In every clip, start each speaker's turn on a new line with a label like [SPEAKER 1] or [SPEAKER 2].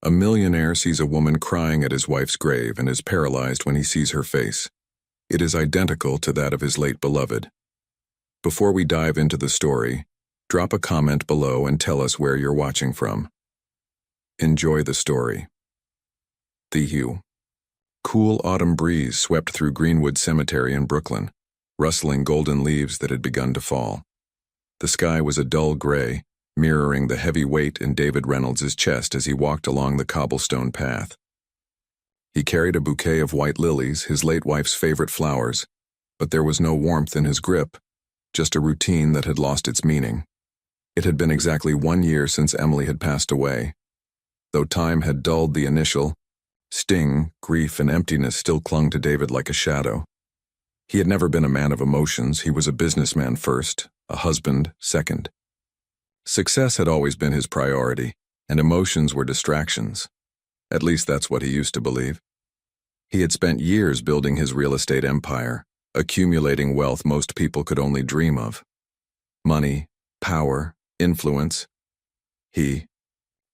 [SPEAKER 1] A millionaire sees a woman crying at his wife's grave and is paralyzed when he sees her face. It is identical to that of his late beloved. Before we dive into the story, drop a comment below and tell us where you're watching from. Enjoy the story. The Hue. Cool autumn breeze swept through Greenwood Cemetery in Brooklyn, rustling golden leaves that had begun to fall. The sky was a dull gray, mirroring the heavy weight in David Reynolds' chest as he walked along the cobblestone path. He carried a bouquet of white lilies, his late wife's favorite flowers, but there was no warmth in his grip, just a routine that had lost its meaning. It had been exactly 1 year since Emily had passed away. Though time had dulled the initial sting, grief and emptiness still clung to David like a shadow. He had never been a man of emotions. He was a businessman first, a husband second. Success had always been his priority, and emotions were distractions. At least that's what he used to believe. He had spent years building his real estate empire, accumulating wealth most people could only dream of. Money, power, influence. He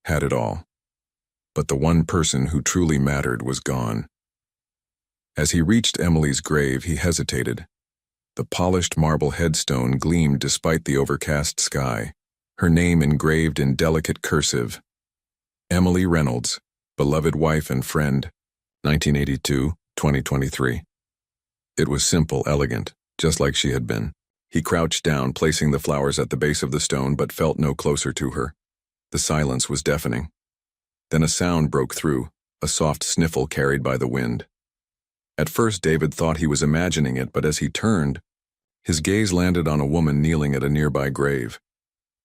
[SPEAKER 1] had it all. But the one person who truly mattered was gone. As he reached Emily's grave, he hesitated. The polished marble headstone gleamed despite the overcast sky, her name engraved in delicate cursive. Emily Reynolds, beloved wife and friend, 1982-2023. It was simple, elegant, just like she had been. He crouched down, placing the flowers at the base of the stone, but felt no closer to her. The silence was deafening. Then a sound broke through, a soft sniffle carried by the wind. At first David thought he was imagining it, but as he turned, his gaze landed on a woman kneeling at a nearby grave.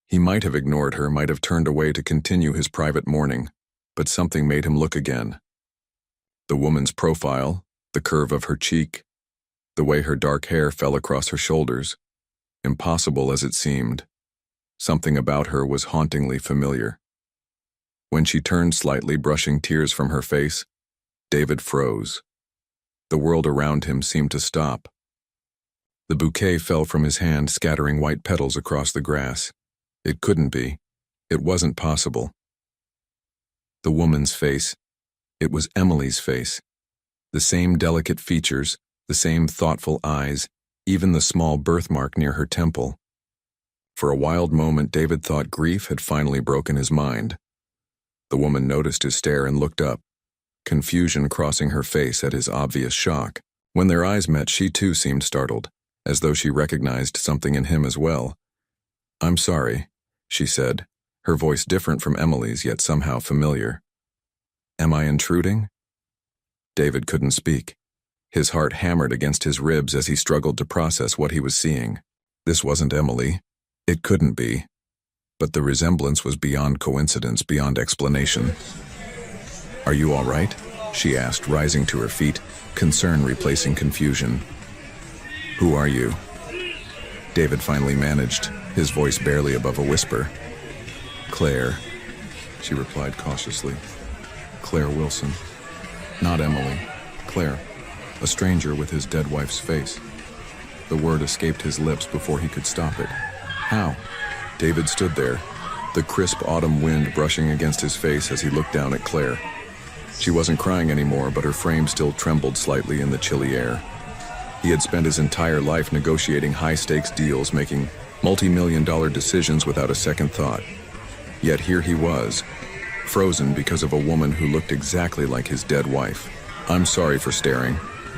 [SPEAKER 1] He might have ignored her, might have turned away to continue his private mourning, but something made him look again. The woman's profile, the curve of her cheek, the way her dark hair fell across her shoulders, impossible as it seemed, something about her was hauntingly familiar. When she turned slightly, brushing tears from her face, David froze. The world around him seemed to stop. The bouquet fell from his hand, scattering white petals across the grass. It couldn't be. It wasn't possible. The woman's face. It was Emily's face. The same delicate features, the same thoughtful eyes, even the small birthmark near her temple. For a wild moment, David thought grief had finally broken his mind. The woman noticed his stare and looked up, confusion crossing her face at his obvious shock. When their eyes met, she too seemed startled, as though she recognized something in him as well. "I'm sorry," she said, her voice different from Emily's, yet somehow familiar. "Am I intruding?" David couldn't speak. His heart hammered against his ribs as he struggled to process what he was seeing. This wasn't Emily. It couldn't be. But the resemblance was beyond coincidence, beyond explanation. "Are you all right?" she asked, rising to her feet, concern replacing confusion. "Who are you?" David finally managed, his voice barely above a whisper. "Claire," she replied cautiously. "Claire Wilson." Not Emily. Claire. A stranger with his dead wife's face. The word escaped his lips before he could stop it. How? David stood there, the crisp autumn wind brushing against his face as he looked down at Claire. She wasn't crying anymore, but her frame still trembled slightly in the chilly air. He had spent his entire life negotiating high-stakes deals, making multi-million-dollar decisions without a second thought. Yet here he was, frozen because of a woman who looked exactly like his dead wife. "I'm sorry for staring,"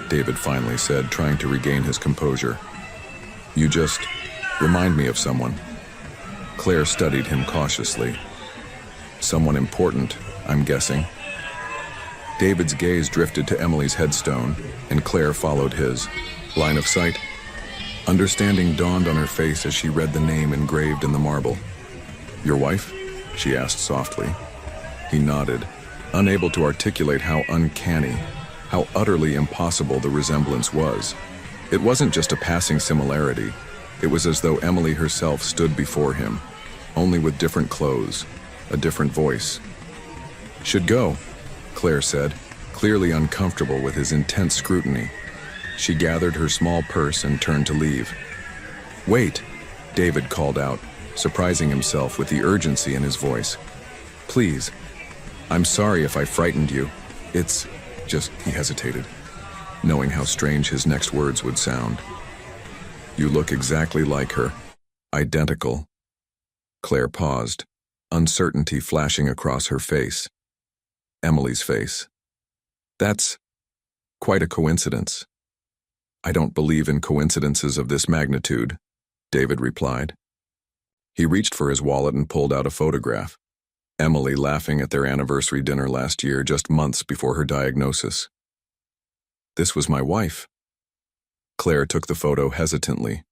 [SPEAKER 1] David finally said, trying to regain his composure. "You just remind me of someone." Claire studied him cautiously. "Someone important, I'm guessing." David's gaze drifted to Emily's headstone, and Claire followed his. Line of sight. Understanding dawned on her face as she read the name engraved in the marble. "Your wife?" she asked softly. He nodded, unable to articulate how uncanny, how utterly impossible the resemblance was. It wasn't just a passing similarity. It was as though Emily herself stood before him, only with different clothes, a different voice. "Should go," Claire said, clearly uncomfortable with his intense scrutiny. She gathered her small purse and turned to leave. "Wait," David called out, surprising himself with the urgency in his voice. "Please." I'm sorry if I frightened you. It's just, he hesitated, knowing how strange his next words would sound. You look exactly like her. Identical. Claire paused, uncertainty flashing across her face. Emily's face. That's quite a coincidence. I don't believe in coincidences of this magnitude, David replied. He reached for his wallet and pulled out a photograph. Emily laughing at their anniversary dinner last year, just months before her diagnosis. This was my wife. Claire took the photo hesitantly.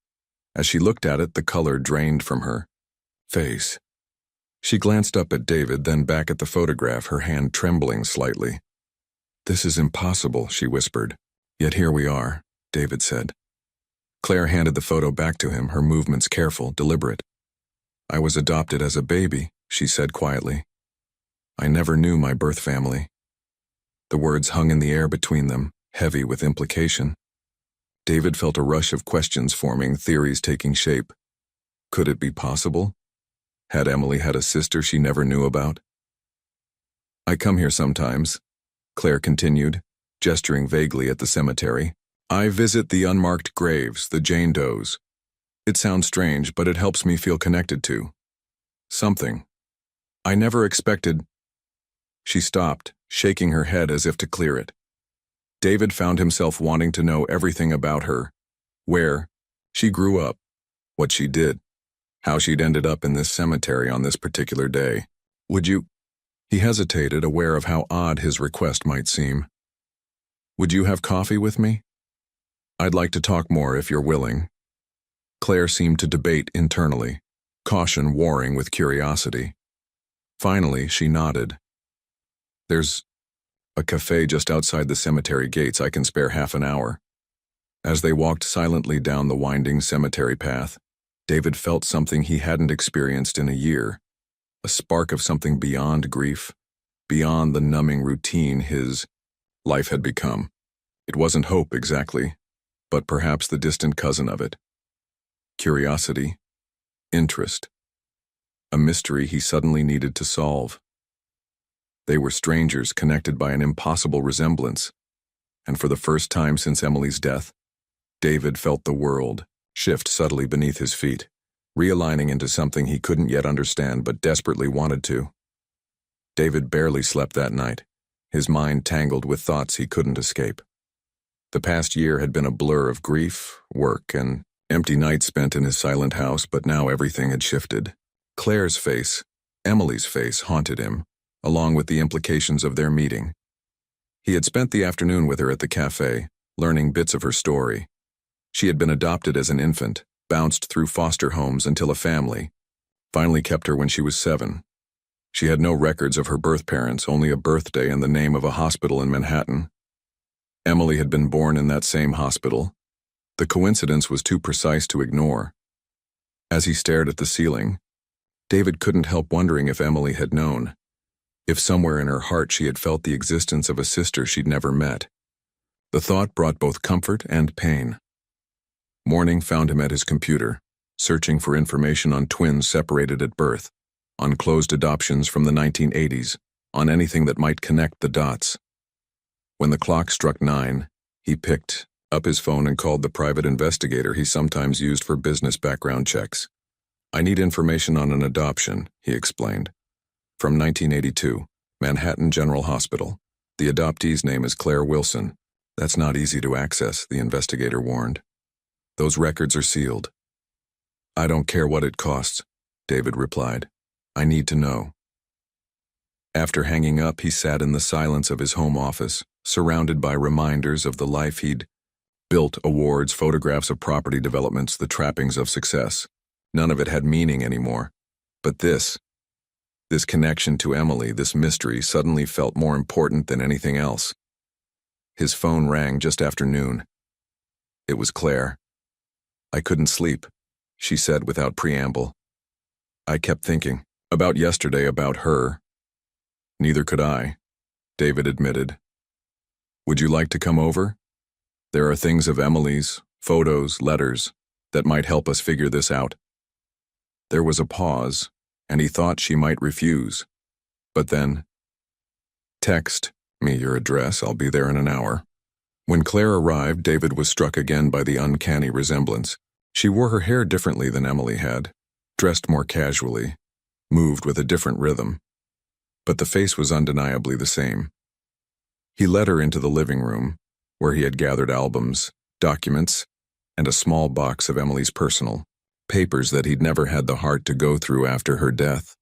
[SPEAKER 1] As she looked at it, the color drained from her face. She glanced up at David, then back at the photograph, her hand trembling slightly. This is impossible, she whispered. Yet here we are, David said. Claire handed the photo back to him, her movements careful, deliberate. I was adopted as a baby, she said quietly. I never knew my birth family. The words hung in the air between them, heavy with implication. David felt a rush of questions forming, theories taking shape. Could it be possible? Had Emily had a sister she never knew about? I come here sometimes, Claire continued, gesturing vaguely at the cemetery. I visit the unmarked graves, the Jane Does. It sounds strange, but it helps me feel connected to something. I never expected. She stopped, shaking her head as if to clear it. David found himself wanting to know everything about her. Where she grew up, what she did, how she'd ended up in this cemetery on this particular day. Would you? He hesitated, aware of how odd his request might seem. Would you have coffee with me? I'd like to talk more if you're willing. Claire seemed to debate internally, caution warring with curiosity. Finally, she nodded. There's a cafe just outside the cemetery gates. I can spare half an hour. As they walked silently down the winding cemetery path, David felt something he hadn't experienced in a year, a spark of something beyond grief, beyond the numbing routine his life had become. It wasn't hope exactly, but perhaps the distant cousin of it. Curiosity, interest, a mystery he suddenly needed to solve. They were strangers connected by an impossible resemblance, and for the first time since Emily's death, David felt the world shift subtly beneath his feet, realigning into something he couldn't yet understand but desperately wanted to. David barely slept that night, his mind tangled with thoughts he couldn't escape. The past year had been a blur of grief, work, and empty nights spent in his silent house, but now everything had shifted. Claire's face, Emily's face, haunted him, along with the implications of their meeting. He had spent the afternoon with her at the cafe, learning bits of her story. She had been adopted as an infant, bounced through foster homes until a family finally kept her when she was 7. She had no records of her birth parents, only a birthday and the name of a hospital in Manhattan. Emily had been born in that same hospital. The coincidence was too precise to ignore. As he stared at the ceiling, David couldn't help wondering if Emily had known, if somewhere in her heart she had felt the existence of a sister she'd never met. The thought brought both comfort and pain. Morning found him at his computer, searching for information on twins separated at birth, on closed adoptions from the 1980s, on anything that might connect the dots. When the clock struck 9, he picked up his phone and called the private investigator he sometimes used for business background checks. I need information on an adoption, he explained. From 1982, Manhattan General Hospital. The adoptee's name is Claire Wilson. That's not easy to access, the investigator warned. Those records are sealed. I don't care what it costs, David replied. I need to know. After hanging up, he sat in the silence of his home office, surrounded by reminders of the life he'd built, awards, photographs of property developments, the trappings of success. None of it had meaning anymore. But this connection to Emily, this mystery, suddenly felt more important than anything else. His phone rang just after noon. It was Claire. I couldn't sleep, she said without preamble. I kept thinking about yesterday, about her. Neither could I, David admitted. Would you like to come over? There are things of Emily's, photos, letters, that might help us figure this out. There was a pause, and he thought she might refuse. But then, Text me your address, I'll be there in an hour. When Claire arrived, David was struck again by the uncanny resemblance. She wore her hair differently than Emily had, dressed more casually, moved with a different rhythm. But the face was undeniably the same. He led her into the living room, where he had gathered albums, documents, and a small box of Emily's personal papers that he'd never had the heart to go through after her death.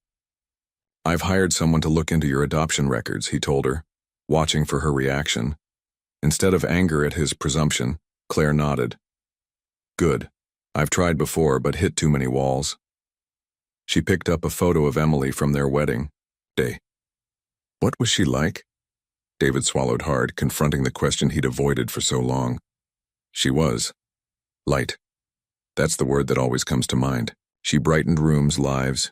[SPEAKER 1] I've hired someone to look into your adoption records, he told her, watching for her reaction. Instead of anger at his presumption, Claire nodded. Good. I've tried before, but hit too many walls. She picked up a photo of Emily from their wedding day. What was she like? David swallowed hard, confronting the question he'd avoided for so long. She was light. That's the word that always comes to mind. She brightened rooms' lives,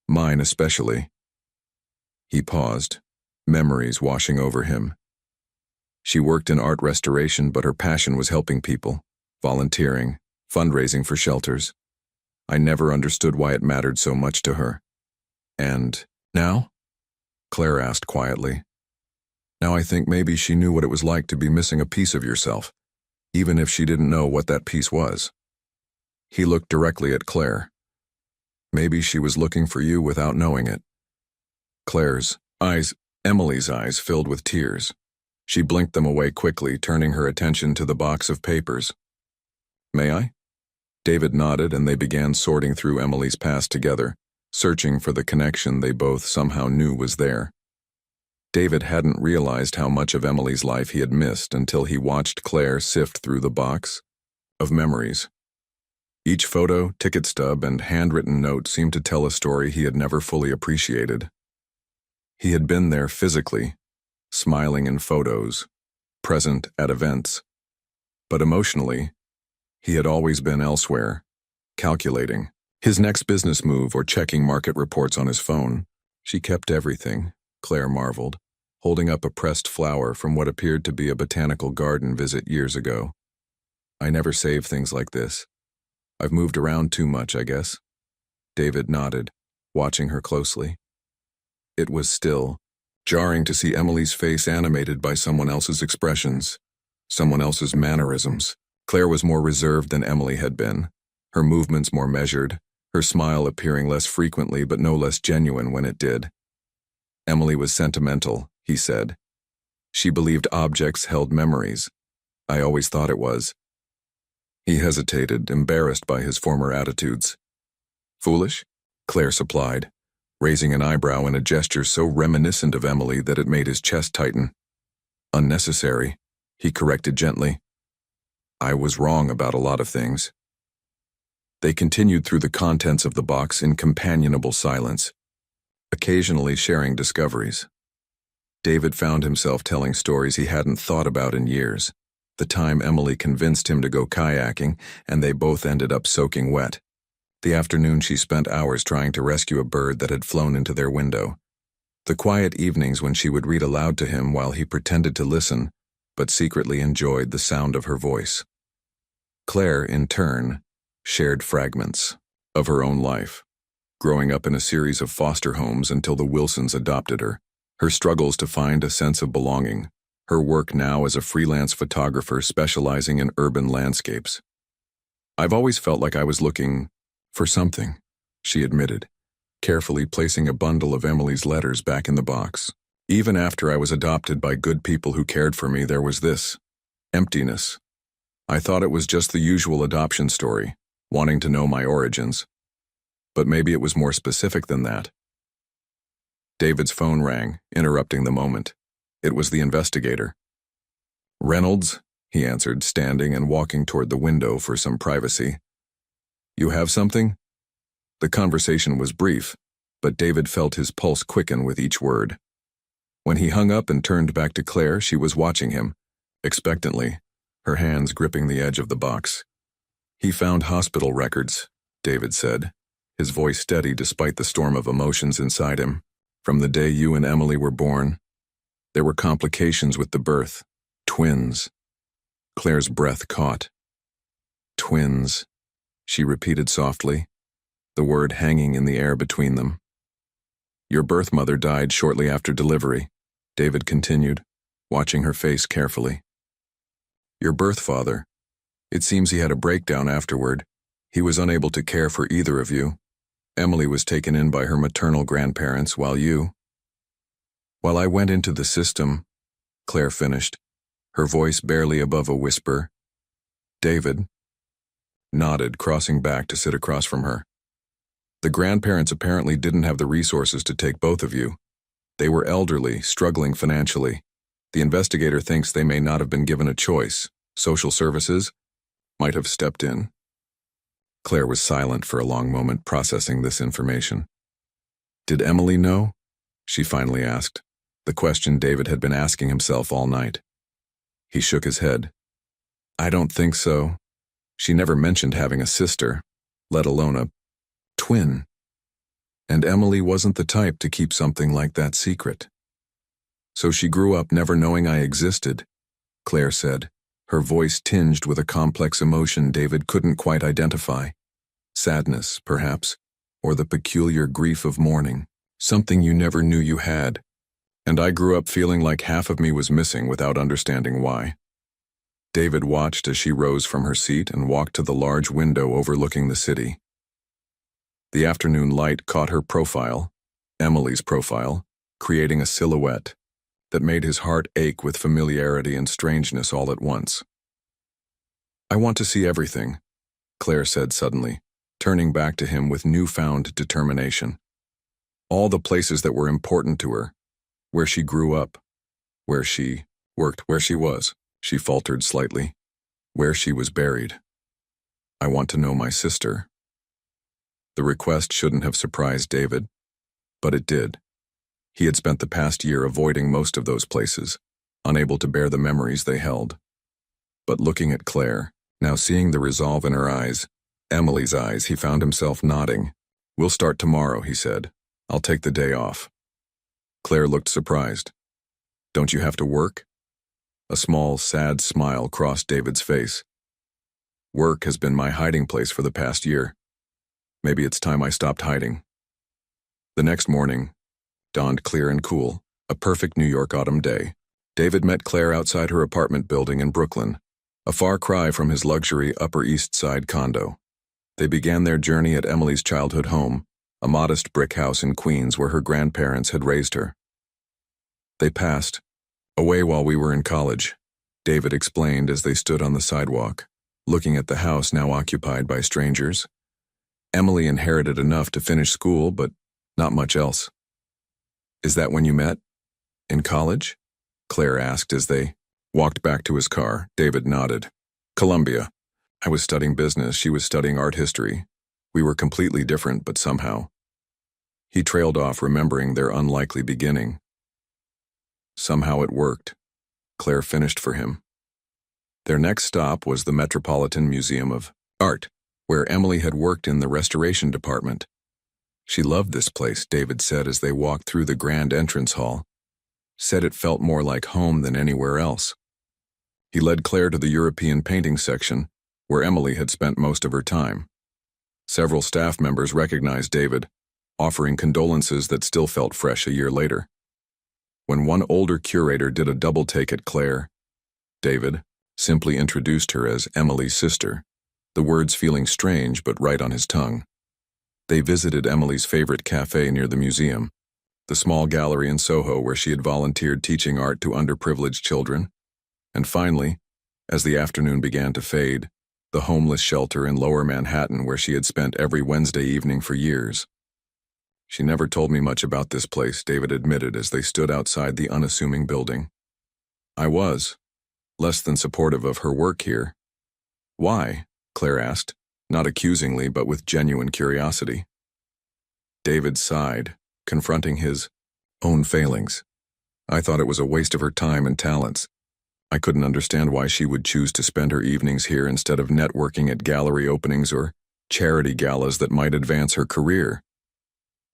[SPEAKER 1] mine especially. He paused, memories washing over him. She worked in art restoration, but her passion was helping people, volunteering, fundraising for shelters. I never understood why it mattered so much to her. And now? Claire asked quietly. Now I think maybe she knew what it was like to be missing a piece of yourself, even if she didn't know what that piece was. He looked directly at Claire. Maybe she was looking for you without knowing it. Emily's eyes filled with tears. She blinked them away quickly, turning her attention to the box of papers. May I? David nodded, and they began sorting through Emily's past together, searching for the connection they both somehow knew was there. David hadn't realized how much of Emily's life he had missed until he watched Claire sift through the box of memories. Each photo, ticket stub, and handwritten note seemed to tell a story he had never fully appreciated. He had been there physically, smiling in photos, present at events. But emotionally, he had always been elsewhere, calculating his next business move or checking market reports on his phone. She kept everything, Claire marveled, holding up a pressed flower from what appeared to be a botanical garden visit years ago. I never save things like this. I've moved around too much, I guess. David nodded, watching her closely. It was still jarring to see Emily's face animated by someone else's expressions, someone else's mannerisms. Claire was more reserved than Emily had been, her movements more measured, her smile appearing less frequently but no less genuine when it did. Emily was sentimental, he said. She believed objects held memories. I always thought it was. He hesitated, embarrassed by his former attitudes. Foolish? Claire supplied, raising an eyebrow in a gesture so reminiscent of Emily that it made his chest tighten. Unnecessary, he corrected gently. I was wrong about a lot of things. They continued through the contents of the box in companionable silence, occasionally sharing discoveries. David found himself telling stories he hadn't thought about in years. The time Emily convinced him to go kayaking, and they both ended up soaking wet. The afternoon she spent hours trying to rescue a bird that had flown into their window. The quiet evenings when she would read aloud to him while he pretended to listen, but secretly enjoyed the sound of her voice. Claire, in turn, shared fragments of her own life, growing up in a series of foster homes until the Wilsons adopted her, her struggles to find a sense of belonging, her work now as a freelance photographer specializing in urban landscapes. I've always felt like I was looking for something, she admitted, carefully placing a bundle of Emily's letters back in the box. Even after I was adopted by good people who cared for me, there was this emptiness. I thought it was just the usual adoption story, wanting to know my origins. But maybe it was more specific than that. David's phone rang, interrupting the moment. It was the investigator. Reynolds, he answered, standing and walking toward the window for some privacy. You have something? The conversation was brief, but David felt his pulse quicken with each word. When he hung up and turned back to Claire, she was watching him, expectantly, her hands gripping the edge of the box. He found hospital records, David said, his voice steady despite the storm of emotions inside him. From the day you and Emily were born, there were complications with the birth. Twins. Claire's breath caught. Twins, she repeated softly, the word hanging in the air between them. Your birth mother died shortly after delivery. David continued, watching her face carefully. Your birth father. It seems he had a breakdown afterward. He was unable to care for either of you. Emily was taken in by her maternal grandparents while I went into the system, Claire finished, her voice barely above a whisper. David nodded, crossing back to sit across from her. The grandparents apparently didn't have the resources to take both of you. They were elderly, struggling financially. The investigator thinks they may not have been given a choice. Social services might have stepped in. Claire was silent for a long moment, processing this information. Did Emily know? She finally asked, the question David had been asking himself all night. He shook his head. I don't think so. She never mentioned having a sister, let alone a twin. And Emily wasn't the type to keep something like that secret. So she grew up never knowing I existed, Claire said, her voice tinged with a complex emotion David couldn't quite identify. Sadness, perhaps, or the peculiar grief of mourning, something you never knew you had. And I grew up feeling like half of me was missing without understanding why. David watched as she rose from her seat and walked to the large window overlooking the city. The afternoon light caught her profile, Emily's profile, creating a silhouette that made his heart ache with familiarity and strangeness all at once. I want to see everything, Claire said suddenly, turning back to him with newfound determination. All the places that were important to her, where she grew up, where she worked, where she was, she faltered slightly, where she was buried. I want to know my sister. The request shouldn't have surprised David, but it did. He had spent the past year avoiding most of those places, unable to bear the memories they held. But looking at Claire, now seeing the resolve in her eyes, Emily's eyes, he found himself nodding. We'll start tomorrow, he said. I'll take the day off. Claire looked surprised. Don't you have to work? A small, sad smile crossed David's face. Work has been my hiding place for the past year. Maybe it's time I stopped hiding. The next morning dawned clear and cool, a perfect New York autumn day. David met Claire outside her apartment building in Brooklyn, a far cry from his luxury Upper East Side condo. They began their journey at Emily's childhood home, a modest brick house in Queens where her grandparents had raised her. They passed away while we were in college, David explained as they stood on the sidewalk, looking at the house now occupied by strangers. Emily inherited enough to finish school, but not much else. Is that when you met? In college? Claire asked as they walked back to his car. David nodded. Columbia. I was studying business, she was studying art history. We were completely different, but somehow. He trailed off, remembering their unlikely beginning. Somehow it worked. Claire finished for him. Their next stop was the Metropolitan Museum of Art, where Emily had worked in the restoration department. She loved this place, David said as they walked through the grand entrance hall. Said it felt more like home than anywhere else. He led Claire to the European painting section, where Emily had spent most of her time. Several staff members recognized David, offering condolences that still felt fresh a year later. When one older curator did a double take at Claire, David simply introduced her as Emily's sister, the words feeling strange but right on his tongue. They visited Emily's favorite cafe near the museum, the small gallery in Soho where she had volunteered teaching art to underprivileged children, and finally, as the afternoon began to fade, the homeless shelter in Lower Manhattan where she had spent every Wednesday evening for years. She never told me much about this place, David admitted as they stood outside the unassuming building. I was less than supportive of her work here. Why? Claire asked, not accusingly but with genuine curiosity. David sighed, confronting his own failings. I thought it was a waste of her time and talents. I couldn't understand why she would choose to spend her evenings here instead of networking at gallery openings or charity galas that might advance her career.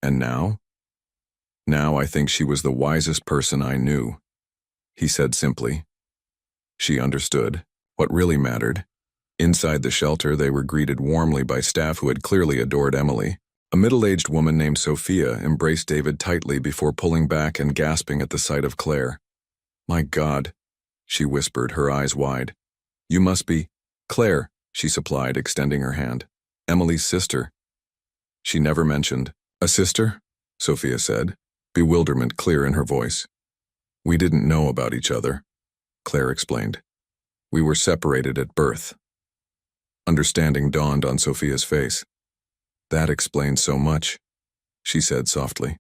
[SPEAKER 1] And now? Now I think she was the wisest person I knew, he said simply. She understood what really mattered. Inside the shelter, they were greeted warmly by staff who had clearly adored Emily. A middle-aged woman named Sophia embraced David tightly before pulling back and gasping at the sight of Claire. "My God," she whispered, her eyes wide. "You must be—" "Claire," she supplied, extending her hand. "Emily's sister." "She never mentioned—" "A sister?" Sophia said, bewilderment clear in her voice. "We didn't know about each other," Claire explained. "We were separated at birth." Understanding dawned on Sophia's face. "That explains so much," she said softly.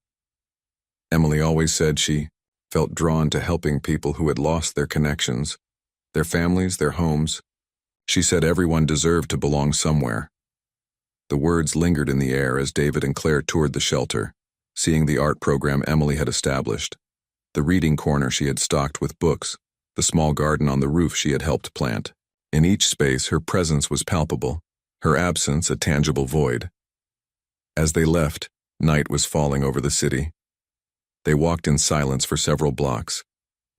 [SPEAKER 1] "Emily always said she felt drawn to helping people who had lost their connections, their families, their homes. She said everyone deserved to belong somewhere." The words lingered in the air as David and Claire toured the shelter, seeing the art program Emily had established, the reading corner she had stocked with books, the small garden on the roof she had helped plant. In each space, her presence was palpable, her absence a tangible void. As they left, night was falling over the city. They walked in silence for several blocks,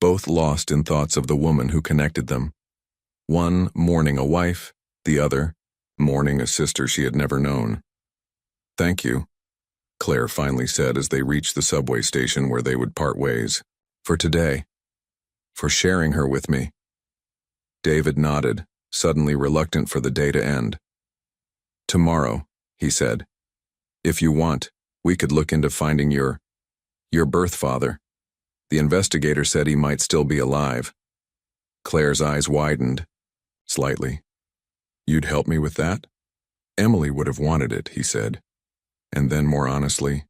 [SPEAKER 1] both lost in thoughts of the woman who connected them. One mourning a wife, the other mourning a sister she had never known. "Thank you," Claire finally said as they reached the subway station where they would part ways. "For today. For sharing her with me." David nodded, suddenly reluctant for the day to end. "Tomorrow," he said. "If you want, we could look into finding your birth father. The investigator said he might still be alive." Claire's eyes widened, slightly. "You'd help me with that?" "Emily would have wanted it," he said. And then more honestly,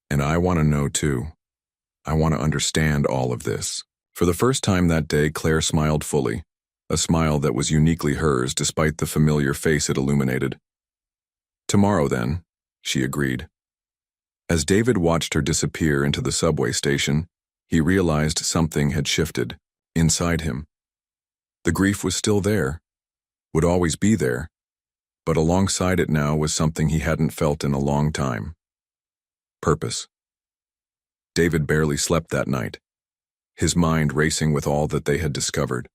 [SPEAKER 1] "And I want to know too. I want to understand all of this." For the first time that day, Claire smiled fully, a smile that was uniquely hers despite the familiar face it illuminated. "Tomorrow then," she agreed. As David watched her disappear into the subway station, he realized something had shifted inside him. The grief was still there, would always be there, but alongside it now was something he hadn't felt in a long time. Purpose. David barely slept that night, his mind racing with all that they had discovered.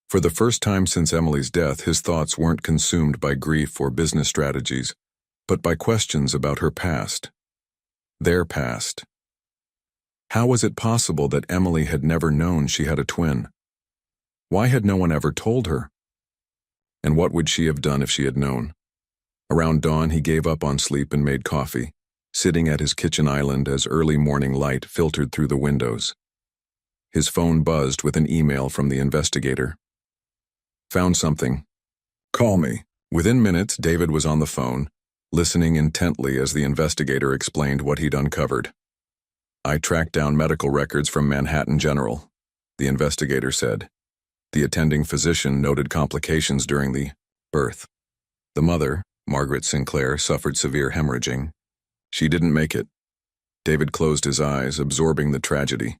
[SPEAKER 1] For the first time since Emily's death, his thoughts weren't consumed by grief or business strategies, but by questions about her past. Their past. How was it possible that Emily had never known she had a twin? Why had no one ever told her? And what would she have done if she had known? Around dawn, he gave up on sleep and made coffee, sitting at his kitchen island as early morning light filtered through the windows. His phone buzzed with an email from the investigator. "Found something. Call me." Within minutes, David was on the phone, listening intently as the investigator explained what he'd uncovered. "I tracked down medical records from Manhattan General," the investigator said. "The attending physician noted complications during the birth. The mother, Margaret Sinclair, suffered severe hemorrhaging. She didn't make it." David closed his eyes, absorbing the tragedy.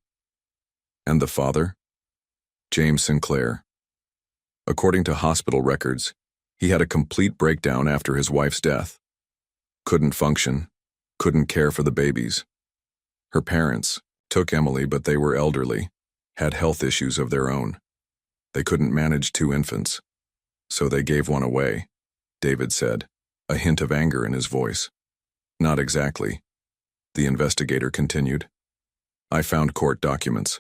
[SPEAKER 1] "And the father?" "James Sinclair. According to hospital records, he had a complete breakdown after his wife's death. Couldn't function, couldn't care for the babies. Her parents took Emily, but they were elderly, had health issues of their own. They couldn't manage 2 infants, so they gave one away," David said, a hint of anger in his voice. "Not exactly," the investigator continued. "I found court documents.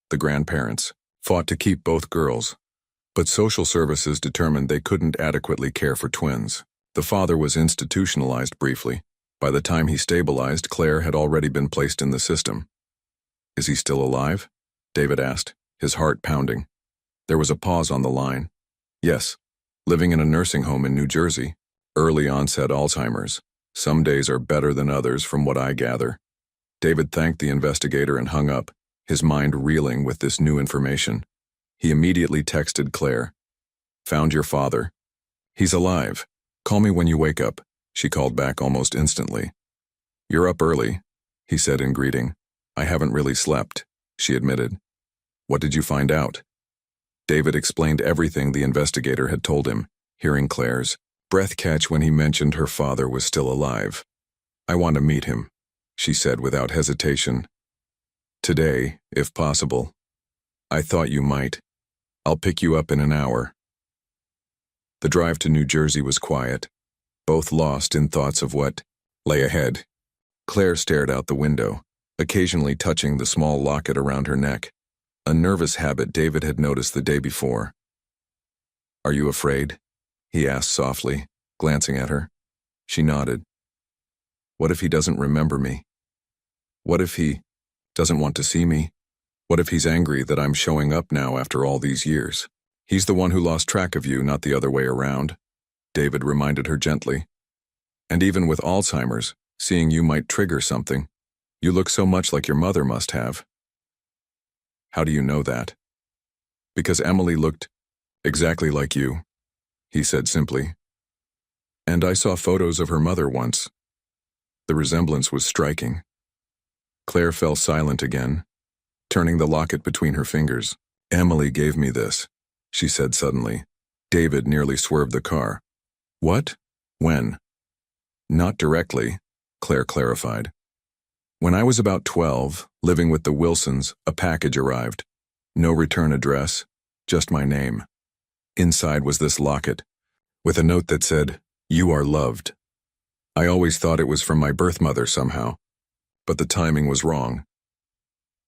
[SPEAKER 1] The grandparents fought to keep both girls, but social services determined they couldn't adequately care for twins. The father was institutionalized briefly. By the time he stabilized, Claire had already been placed in the system." "Is he still alive?" David asked, his heart pounding. There was a pause on the line. "Yes, living in a nursing home in New Jersey. Early onset Alzheimer's. Some days are better than others from what I gather." David thanked the investigator and hung up, his mind reeling with this new information. He immediately texted Claire. "Found your father. He's alive. Call me when you wake up," she called back almost instantly. "You're up early," he said in greeting. "I haven't really slept," she admitted. "What did you find out?" David explained everything the investigator had told him, hearing Claire's breath catch when he mentioned her father was still alive. "I want to meet him," she said without hesitation. "Today, if possible. I thought you might. I'll pick you up in an hour." The drive to New Jersey was quiet. both lost in thoughts of what lay ahead. Claire stared out the window, occasionally touching the small locket around her neck, a nervous habit David had noticed the day before. "Are you afraid?" he asked softly, glancing at her. She nodded. "What if he doesn't remember me? What if he doesn't want to see me? What if he's angry that I'm showing up now after all these years? He's the one who lost track of you, not the other way around," David reminded her gently. "And even with Alzheimer's, seeing you might trigger something. You look so much like your mother must have." "How do you know that?" "Because Emily looked exactly like you," he said simply. "And I saw photos of her mother once. The resemblance was striking." Claire fell silent again, turning the locket between her fingers. "Emily gave me this," she said suddenly. David nearly swerved the car. "What? When?" "Not directly," Claire clarified. "When I was about 12, living with the Wilsons, a package arrived. No return address, just my name. Inside was this locket, with a note that said, 'You are loved.' I always thought it was from my birth mother somehow, but the timing was wrong."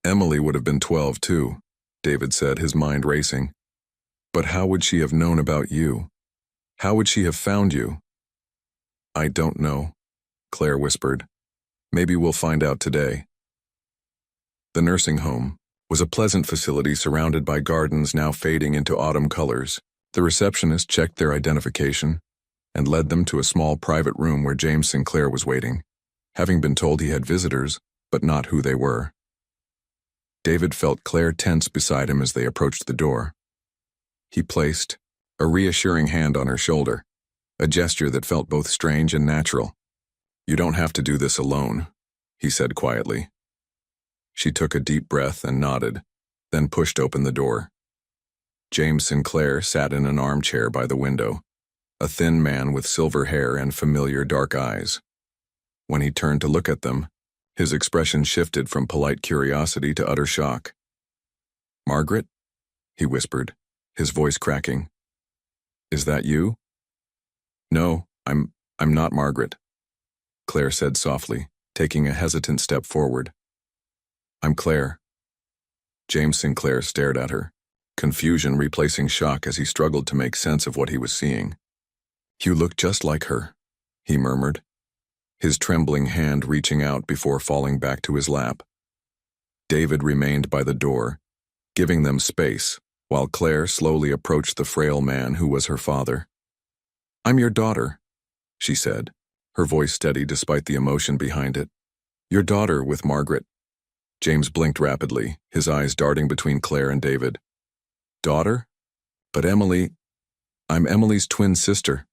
[SPEAKER 1] "Emily would have been 12 too," David said, his mind racing. "But how would she have known about you? How would she have found you?" "I don't know," Claire whispered. "Maybe we'll find out today." The nursing home was a pleasant facility surrounded by gardens now fading into autumn colors. The receptionist checked their identification and led them to a small private room where James Sinclair was waiting, having been told he had visitors, but not who they were. David felt Claire tense beside him as they approached the door. He placed a reassuring hand on her shoulder, a gesture that felt both strange and natural. "You don't have to do this alone," he said quietly. She took a deep breath and nodded, then pushed open the door. James Sinclair sat in an armchair by the window, a thin man with silver hair and familiar dark eyes. When he turned to look at them, his expression shifted from polite curiosity to utter shock. "Margaret?" he whispered, his voice cracking. "Is that you?" "No, I'm not Margaret," Claire said softly, taking a hesitant step forward. "I'm Claire." James Sinclair stared at her, confusion replacing shock as he struggled to make sense of what he was seeing. "You look just like her," he murmured, his trembling hand reaching out before falling back to his lap. David remained by the door, giving them space, while Claire slowly approached the frail man who was her father. "I'm your daughter," she said, her voice steady despite the emotion behind it. "Your daughter with Margaret." James blinked rapidly, his eyes darting between Claire and David. "Daughter? But Emily—" "I'm Emily's twin sister,"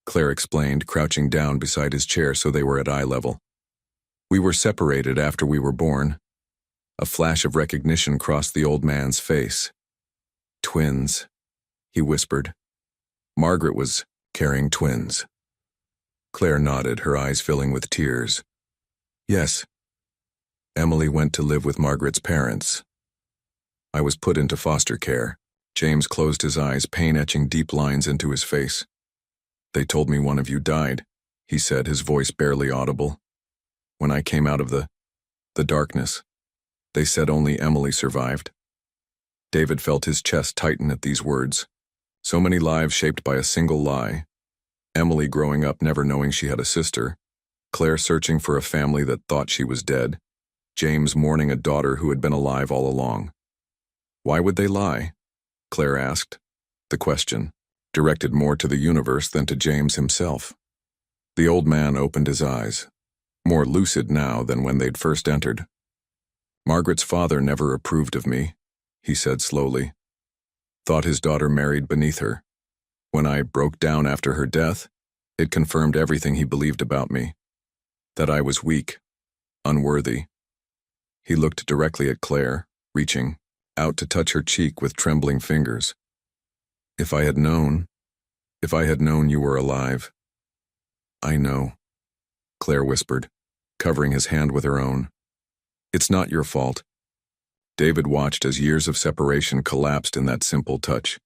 [SPEAKER 1] Claire explained, crouching down beside his chair so they were at eye level. "We were separated after we were born." A flash of recognition crossed the old man's face. "Twins," he whispered. "Margaret was carrying twins." Claire nodded, her eyes filling with tears. "Yes. Emily went to live with Margaret's parents. I was put into foster care." James closed his eyes, pain etching deep lines into his face. "They told me one of you died," he said, his voice barely audible. "When I came out of the darkness, they said only Emily survived." David felt his chest tighten at these words. So many lives shaped by a single lie. Emily growing up never knowing she had a sister, Claire searching for a family that thought she was dead, James mourning a daughter who had been alive all along. "Why would they lie?" Claire asked, the question directed more to the universe than to James himself. The old man opened his eyes, more lucid now than when they'd first entered. "Margaret's father never approved of me," he said slowly. "Thought his daughter married beneath her. When I broke down after her death, it confirmed everything he believed about me. That I was weak, unworthy." He looked directly at Claire, reaching out to touch her cheek with trembling fingers. If I had known you were alive." "I know," Claire whispered, covering his hand with her own. "It's not your fault." David watched as years of separation collapsed in that simple touch,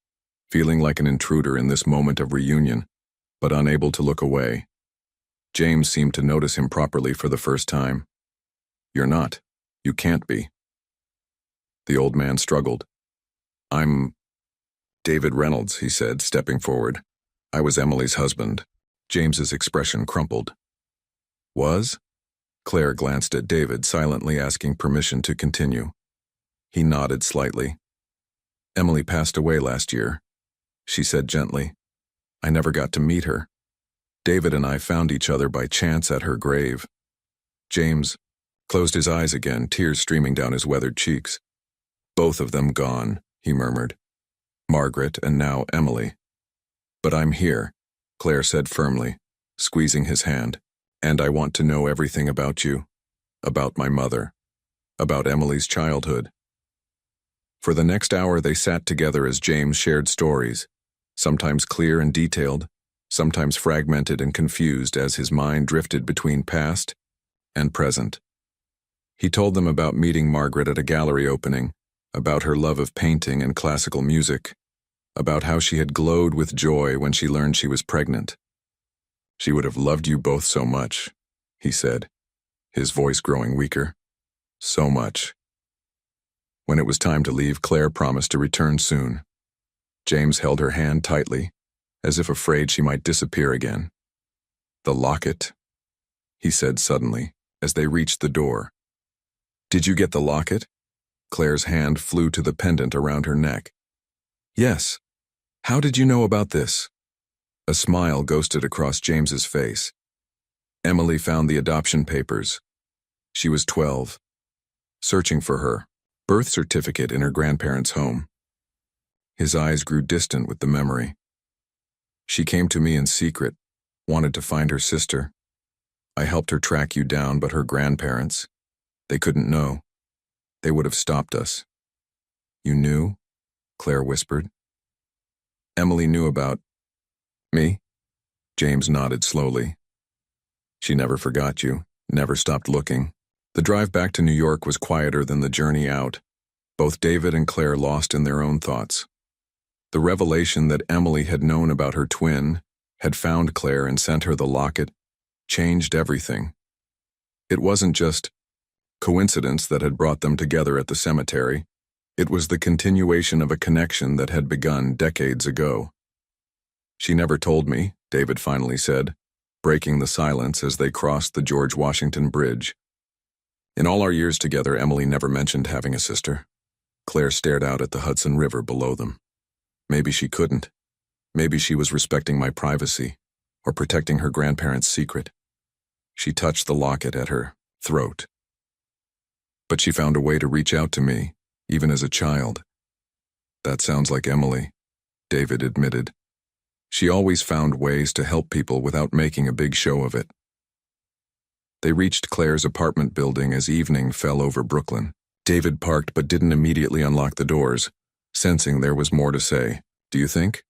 [SPEAKER 1] feeling like an intruder in this moment of reunion, but unable to look away. James seemed to notice him properly for the first time. "You're not. You can't be." The old man struggled. "I'm David Reynolds," he said, stepping forward. "I was Emily's husband." James's expression crumpled. "Was?" Claire glanced at David, silently asking permission to continue. He nodded slightly. "Emily passed away last year," she said gently. "I never got to meet her. David and I found each other by chance at her grave." James closed his eyes again, tears streaming down his weathered cheeks. "Both of them gone," he murmured. "Margaret and now Emily." "But I'm here," Claire said firmly, squeezing his hand. "And I want to know everything about you, about my mother, about Emily's childhood." For the next hour they sat together as James shared stories, sometimes clear and detailed, sometimes fragmented and confused as his mind drifted between past and present. He told them about meeting Margaret at a gallery opening, about her love of painting and classical music, about how she had glowed with joy when she learned she was pregnant. "She would have loved you both so much," he said, his voice growing weaker. "So much." When it was time to leave, Claire promised to return soon. James held her hand tightly, as if afraid she might disappear again. "The locket," he said suddenly, as they reached the door. "Did you get the locket?" Claire's hand flew to the pendant around her neck. "Yes. How did you know about this?" A smile ghosted across James's face. "Emily found the adoption papers. She was 12. Searching for her birth certificate in her grandparents' home." His eyes grew distant with the memory. "She came to me in secret, wanted to find her sister. I helped her track you down, but her grandparents, they couldn't know. They would have stopped us." "You knew?" Claire whispered. "Emily knew about me?" James nodded slowly. "She never forgot you, never stopped looking." The drive back to New York was quieter than the journey out, both David and Claire lost in their own thoughts. The revelation that Emily had known about her twin, had found Claire and sent her the locket, changed everything. It wasn't just coincidence that had brought them together at the cemetery. It was the continuation of a connection that had begun decades ago. "She never told me," David finally said, breaking the silence as they crossed the George Washington Bridge. "In all our years together, Emily never mentioned having a sister." Claire stared out at the Hudson River below them. "Maybe she couldn't. Maybe she was respecting my privacy, or protecting her grandparents' secret." She touched the locket at her throat. "But she found a way to reach out to me, even as a child." "That sounds like Emily," David admitted. "She always found ways to help people without making a big show of it." They reached Claire's apartment building as evening fell over Brooklyn. David parked but didn't immediately unlock the doors, sensing there was more to say. "Do you think?"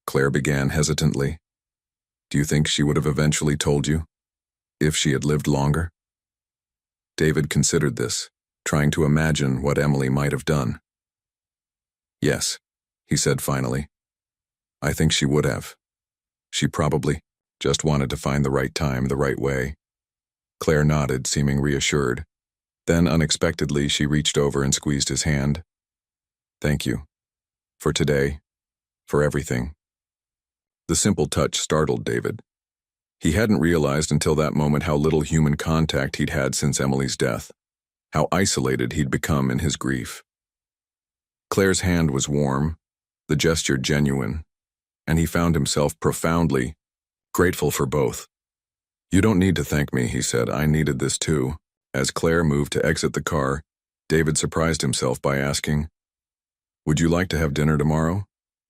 [SPEAKER 1] Claire began hesitantly. "Do you think she would have eventually told you? If she had lived longer?" David considered this, trying to imagine what Emily might have done. "Yes," he said finally. "I think she would have. She probably just wanted to find the right time, the right way." Claire nodded, seeming reassured. Then, unexpectedly, she reached over and squeezed his hand. "Thank you. For today. For everything." The simple touch startled David. He hadn't realized until that moment how little human contact he'd had since Emily's death, how isolated he'd become in his grief. Claire's hand was warm, the gesture genuine, and he found himself profoundly grateful for both. "You don't need to thank me," he said. "I needed this too." As Claire moved to exit the car, David surprised himself by asking, "Would you like to have dinner tomorrow?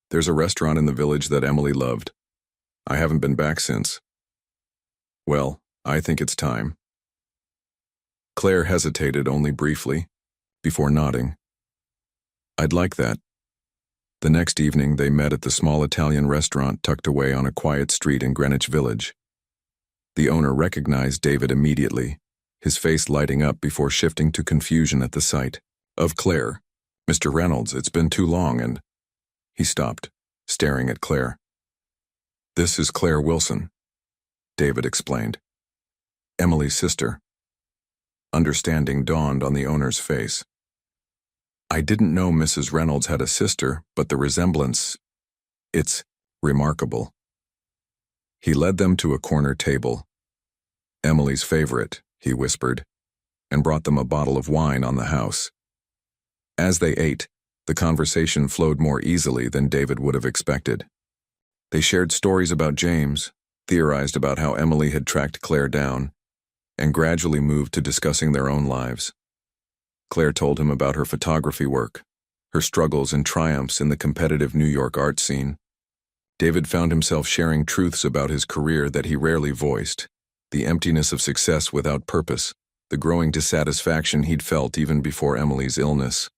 [SPEAKER 1] There's a restaurant in the village that Emily loved. I haven't been back since." "Well, I think it's time." Claire hesitated only briefly, before nodding. "I'd like that." The next evening they met at the small Italian restaurant tucked away on a quiet street in Greenwich Village. The owner recognized David immediately, his face lighting up before shifting to confusion at the sight of Claire. "Mr. Reynolds, it's been too long and—" He stopped, staring at Claire. "This is Claire Wilson." David explained. Emily's sister. Understanding dawned on the owner's face. I didn't know Mrs. Reynolds had a sister, but the resemblance, it's remarkable. He led them to a corner table. Emily's favorite, he whispered, and brought them a bottle of wine on the house. As they ate, the conversation flowed more easily than David would have expected. They shared stories about James, theorized about how Emily had tracked Claire down, and gradually moved to discussing their own lives. Claire told him about her photography work, her struggles and triumphs in the competitive New York art scene. David found himself sharing truths about his career that he rarely voiced, the emptiness of success without purpose, the growing dissatisfaction he'd felt even before Emily's illness.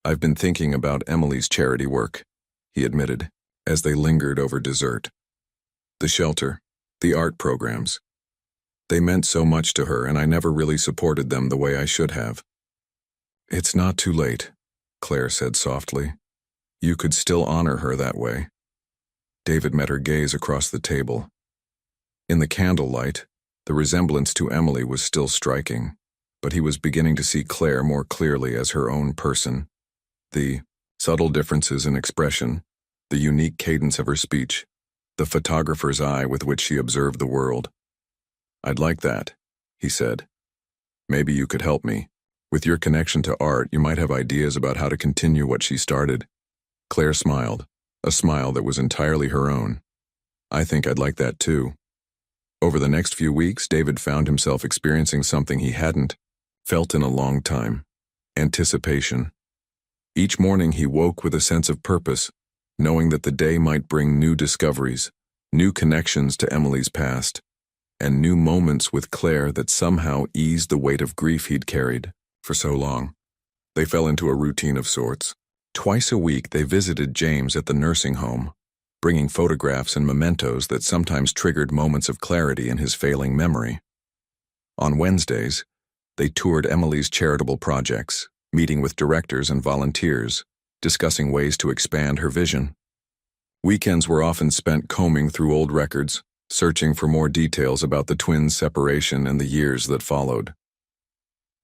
[SPEAKER 1] I've been thinking about Emily's charity work, he admitted, as they lingered over dessert. The shelter, the art programs. They meant so much to her, and I never really supported them the way I should have. It's not too late, Claire said softly. You could still honor her that way. David met her gaze across the table. In the candlelight, the resemblance to Emily was still striking, but he was beginning to see Claire more clearly as her own person. The subtle differences in expression, the unique cadence of her speech, the photographer's eye with which she observed the world. I'd like that, he said. Maybe you could help me. With your connection to art, you might have ideas about how to continue what she started. Claire smiled, a smile that was entirely her own. I think I'd like that too. Over the next few weeks, David found himself experiencing something he hadn't felt in a long time: anticipation. Each morning he woke with a sense of purpose, knowing that the day might bring new discoveries, new connections to Emily's past, and new moments with Claire that somehow eased the weight of grief he'd carried for so long. They fell into a routine of sorts. Twice a week they visited James at the nursing home, bringing photographs and mementos that sometimes triggered moments of clarity in his failing memory. On Wednesdays, they toured Emily's charitable projects, meeting with directors and volunteers, discussing ways to expand her vision. Weekends were often spent combing through old records, searching for more details about the twins' separation and the years that followed.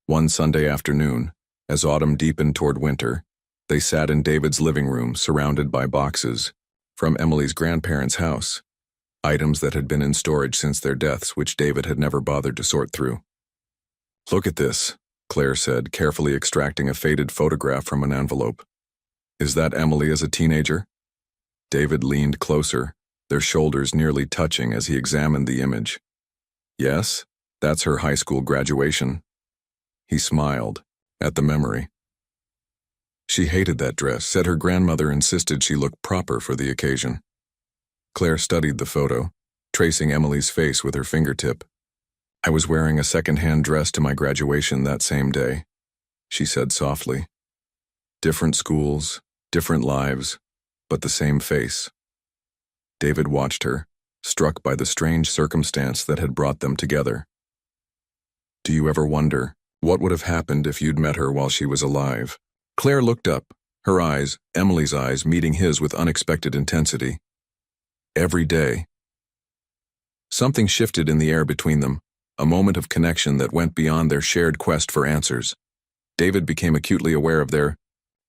[SPEAKER 1] One Sunday afternoon, as autumn deepened toward winter, they sat in David's living room surrounded by boxes from Emily's grandparents' house, items that had been in storage since their deaths which David had never bothered to sort through. Look at this, Claire said, carefully extracting a faded photograph from an envelope. Is that Emily as a teenager? David leaned closer, their shoulders nearly touching as he examined the image. Yes, that's her high school graduation. He smiled at the memory. She hated that dress, said her grandmother insisted she look proper for the occasion. Claire studied the photo, tracing Emily's face with her fingertip. I was wearing a second-hand dress to my graduation that same day, she said softly. Different schools, different lives, but the same face. David watched her, struck by the strange circumstance that had brought them together. Do you ever wonder what would have happened if you'd met her while she was alive? Claire looked up, her eyes, Emily's eyes, meeting his with unexpected intensity. Every day. Something shifted in the air between them, a moment of connection that went beyond their shared quest for answers. David became acutely aware of their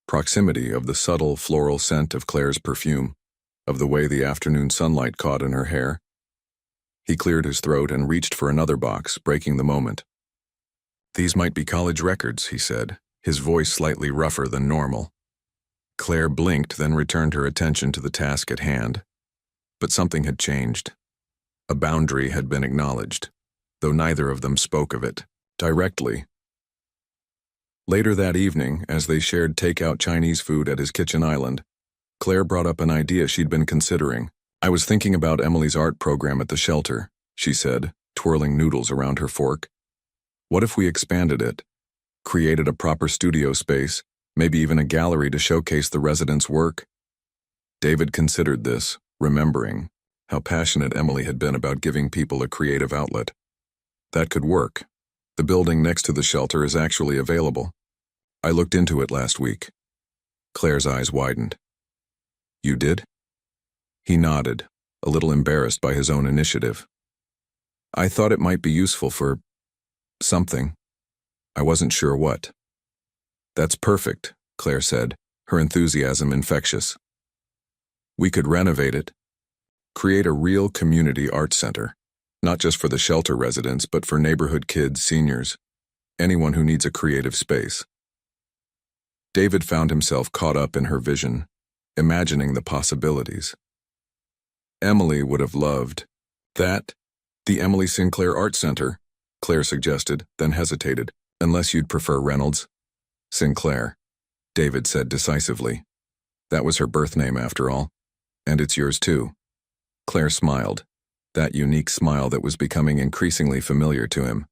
[SPEAKER 1] proximity, of the subtle floral scent of Claire's perfume, of the way the afternoon sunlight caught in her hair. He cleared his throat and reached for another box, breaking the moment. These might be college records, he said, his voice slightly rougher than normal. Claire blinked, then returned her attention to the task at hand. But something had changed. A boundary had been acknowledged, though neither of them spoke of it directly. Later that evening, as they shared takeout Chinese food at his kitchen island, Claire brought up an idea she'd been considering. I was thinking about Emily's art program at the shelter, she said, twirling noodles around her fork. What if we expanded it? Created a proper studio space, maybe even a gallery to showcase the residents' work? David considered this, remembering how passionate Emily had been about giving people a creative outlet. That could work. The building next to the shelter is actually available. I looked into it last week. Claire's eyes widened. You did? He nodded, a little embarrassed by his own initiative. I thought it might be useful for something. I wasn't sure what. That's perfect, Claire said, her enthusiasm infectious. We could renovate it, create a real community art center, not just for the shelter residents, but for neighborhood kids, seniors, anyone who needs a creative space. David found himself caught up in her vision, imagining the possibilities. Emily would have loved that. The Emily Sinclair Art Center, Claire suggested, then hesitated. Unless you'd prefer Reynolds. Sinclair, David said decisively. That was her birth name after all. And it's yours too. Claire smiled, that unique smile that was becoming increasingly familiar to him.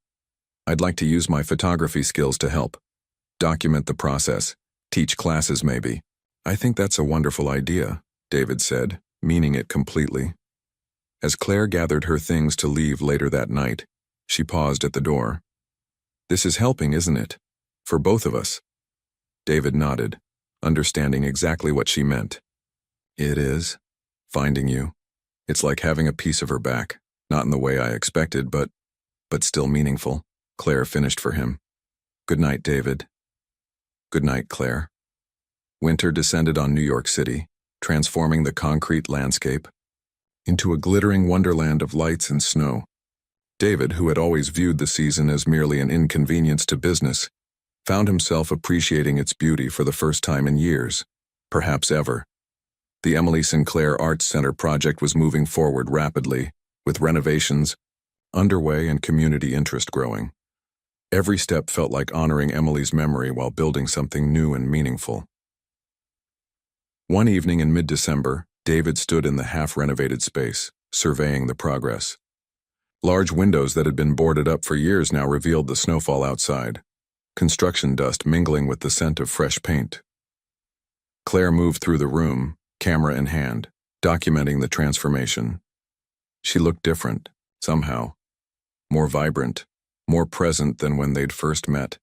[SPEAKER 1] I'd like to use my photography skills to help. Document the process. Teach classes maybe. I think that's a wonderful idea, David said, meaning it completely. As Claire gathered her things to leave later that night, she paused at the door. This is helping, isn't it? For both of us. David nodded, understanding exactly what she meant. It is. Finding you. It's like having a piece of her back, not in the way I expected, but still meaningful, Claire finished for him. Good night, David. Good night, Claire. Winter descended on New York City, transforming the concrete landscape into a glittering wonderland of lights and snow. David, who had always viewed the season as merely an inconvenience to business, found himself appreciating its beauty for the first time in years, perhaps ever. The Emily Sinclair Arts Center project was moving forward rapidly, with renovations underway and community interest growing. Every step felt like honoring Emily's memory while building something new and meaningful. One evening in mid-December, David stood in the half-renovated space, surveying the progress. Large windows that had been boarded up for years now revealed the snowfall outside, construction dust mingling with the scent of fresh paint. Claire moved through the room, camera in hand, documenting the transformation. She looked different, somehow. More vibrant, more present than when they'd first met.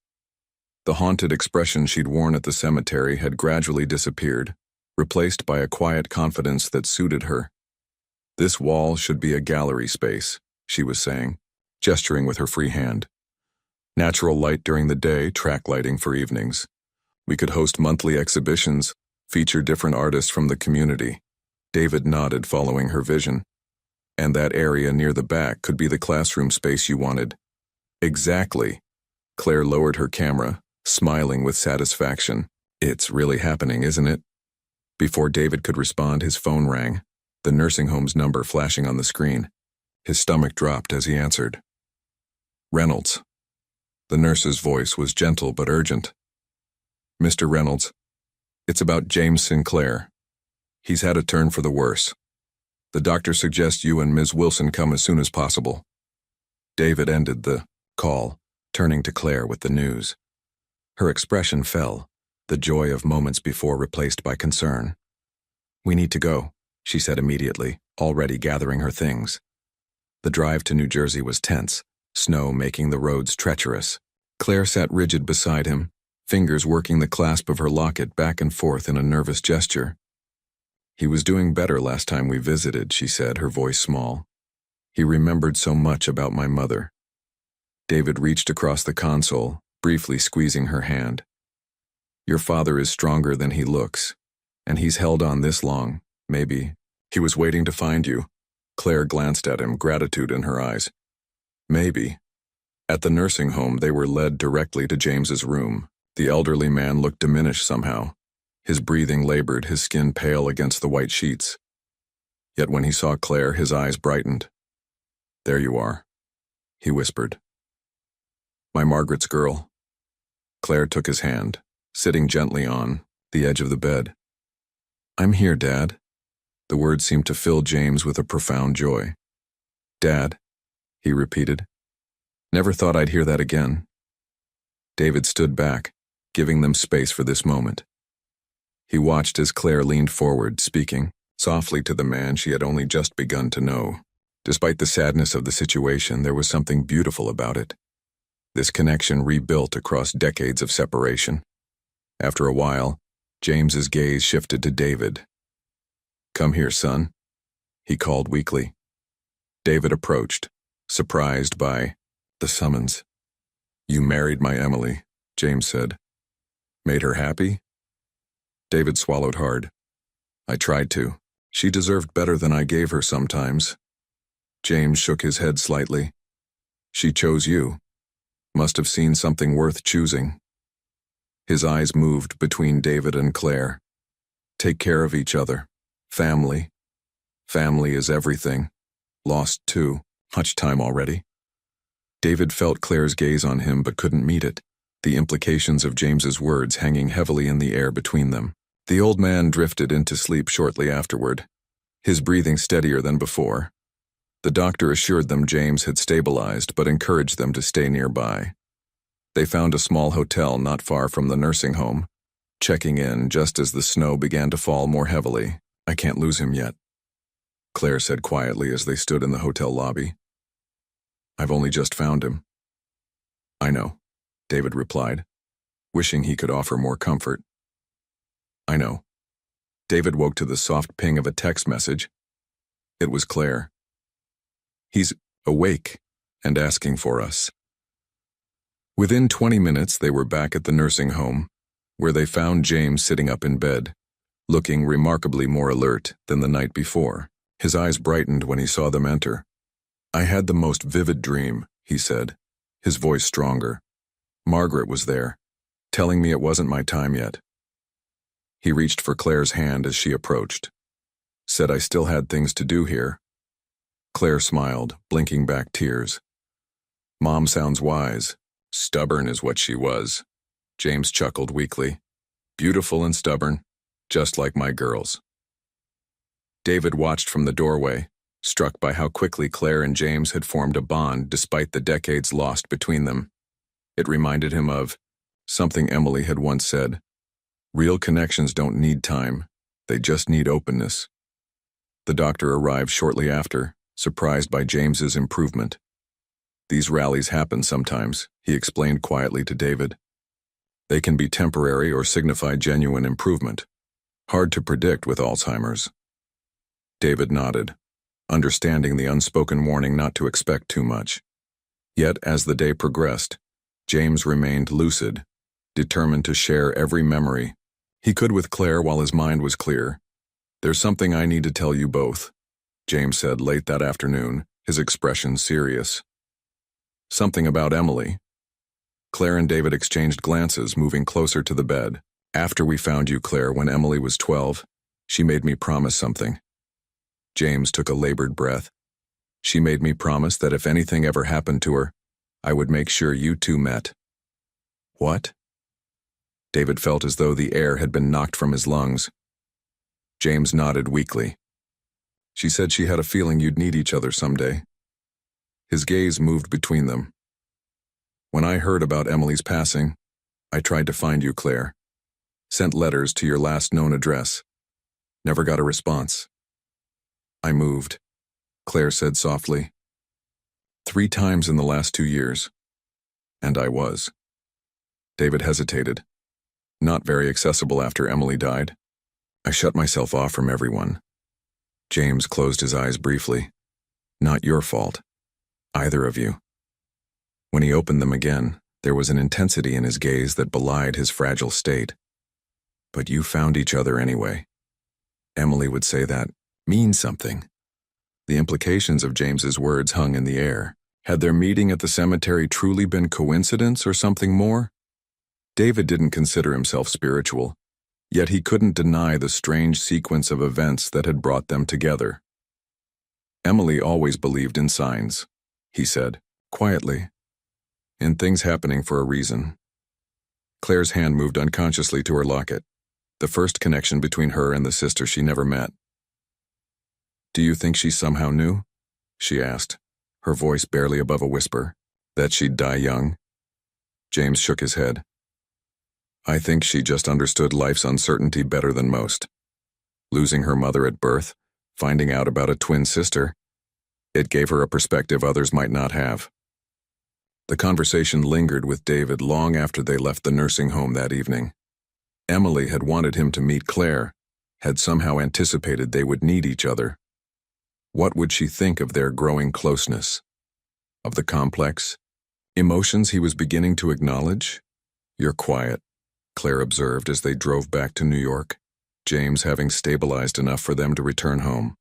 [SPEAKER 1] The haunted expression she'd worn at the cemetery had gradually disappeared, replaced by a quiet confidence that suited her. This wall should be a gallery space, she was saying, gesturing with her free hand. Natural light during the day, track lighting for evenings. We could host monthly exhibitions, feature different artists from the community. David nodded, following her vision. And that area near the back could be the classroom space you wanted. Exactly. Claire lowered her camera, smiling with satisfaction. It's really happening, isn't it? Before David could respond, his phone rang, the nursing home's number flashing on the screen. His stomach dropped as he answered. Reynolds. The nurse's voice was gentle but urgent. Mr. Reynolds, it's about James Sinclair. He's had a turn for the worse. The doctor suggests you and Ms. Wilson come as soon as possible. David ended the call, turning to Claire with the news. Her expression fell, the joy of moments before replaced by concern. We need to go, she said immediately, already gathering her things. The drive to New Jersey was tense, snow making the roads treacherous. Claire sat rigid beside him, fingers working the clasp of her locket back and forth in a nervous gesture. He was doing better last time we visited, she said, her voice small. He remembered so much about my mother. David reached across the console, briefly squeezing her hand. Your father is stronger than he looks, and he's held on this long, maybe. He was waiting to find you. Claire glanced at him, gratitude in her eyes. Maybe. At the nursing home, they were led directly to James's room. The elderly man looked diminished somehow. His breathing labored, his skin pale against the white sheets. Yet when he saw Claire, his eyes brightened. There you are, he whispered. My Margaret's girl. Claire took his hand, sitting gently on the edge of the bed. I'm here, Dad. The words seemed to fill James with a profound joy. Dad, he repeated. Never thought I'd hear that again. David stood back, giving them space for this moment. He watched as Claire leaned forward, speaking softly to the man she had only just begun to know. Despite the sadness of the situation, there was something beautiful about it. This connection rebuilt across decades of separation. After a while, James's gaze shifted to David. Come here, son, he called weakly. David approached, surprised by the summons. "You married my Emily," James said. "Made her happy?" David swallowed hard. "I tried to. She deserved better than I gave her sometimes." James shook his head slightly. "She chose you. Must have seen something worth choosing." His eyes moved between David and Claire. "Take care of each other. Family. Family is everything. Lost too. Much time already." David felt Claire's gaze on him but couldn't meet it, the implications of James's words hanging heavily in the air between them. The old man drifted into sleep shortly afterward, his breathing steadier than before. The doctor assured them James had stabilized but encouraged them to stay nearby. They found a small hotel not far from the nursing home, checking in just as the snow began to fall more heavily. "I can't lose him yet," Claire said quietly as they stood in the hotel lobby. "I've only just found him." "I know," David replied, wishing he could offer more comfort. "I know." David woke to the soft ping of a text message. It was Claire. "He's awake and asking for us." Within 20 minutes, they were back at the nursing home, where they found James sitting up in bed, looking remarkably more alert than the night before. His eyes brightened when he saw them enter. "I had the most vivid dream," he said, his voice stronger. "Margaret was there, telling me it wasn't my time yet." He reached for Claire's hand as she approached. "Said I still had things to do here." Claire smiled, blinking back tears. "Mom sounds wise. Stubborn is what she was." James chuckled weakly. "Beautiful and stubborn, just like my girls." David watched from the doorway, struck by how quickly Claire and James had formed a bond despite the decades lost between them. It reminded him of something Emily had once said: "Real connections don't need time, they just need openness." The doctor arrived shortly after, surprised by James's improvement. "These rallies happen sometimes," he explained quietly to David. "They can be temporary or signify genuine improvement. Hard to predict with Alzheimer's." David nodded, understanding the unspoken warning not to expect too much. Yet, as the day progressed, James remained lucid, determined to share every memory he could with Claire while his mind was clear. "There's something I need to tell you both," James said late that afternoon, his expression serious. "Something about Emily." Claire and David exchanged glances, moving closer to the bed. "After we found you, Claire, when Emily was 12, she made me promise something." James took a labored breath. "She made me promise that if anything ever happened to her, I would make sure you two met." "What?" David felt as though the air had been knocked from his lungs. James nodded weakly. "She said she had a feeling you'd need each other someday." His gaze moved between them. "When I heard about Emily's passing, I tried to find you, Claire. Sent letters to your last known address. Never got a response." "I moved," Claire said softly. 3 times in the last 2 years. And I was." David hesitated. "Not very accessible after Emily died. I shut myself off from everyone." James closed his eyes briefly. "Not your fault. Either of you." When he opened them again, there was an intensity in his gaze that belied his fragile state. "But you found each other anyway." Emily would say that means something. The implications of James's words hung in the air. Had their meeting at the cemetery truly been coincidence or something more? David didn't consider himself spiritual, yet he couldn't deny the strange sequence of events that had brought them together. "Emily always believed in signs," he said, quietly, "in things happening for a reason." Claire's hand moved unconsciously to her locket, the first connection between her and the sister she never met. "Do you think she somehow knew?" she asked, her voice barely above a whisper. "That she'd die young?" James shook his head. "I think she just understood life's uncertainty better than most. Losing her mother at birth, finding out about a twin sister, it gave her a perspective others might not have." The conversation lingered with David long after they left the nursing home that evening. Emily had wanted him to meet Claire, had somehow anticipated they would need each other. What would she think of their growing closeness? of the complex emotions he was beginning to acknowledge. "You're quiet," Claire observed as they drove back to New York, James having stabilized enough for them to return home.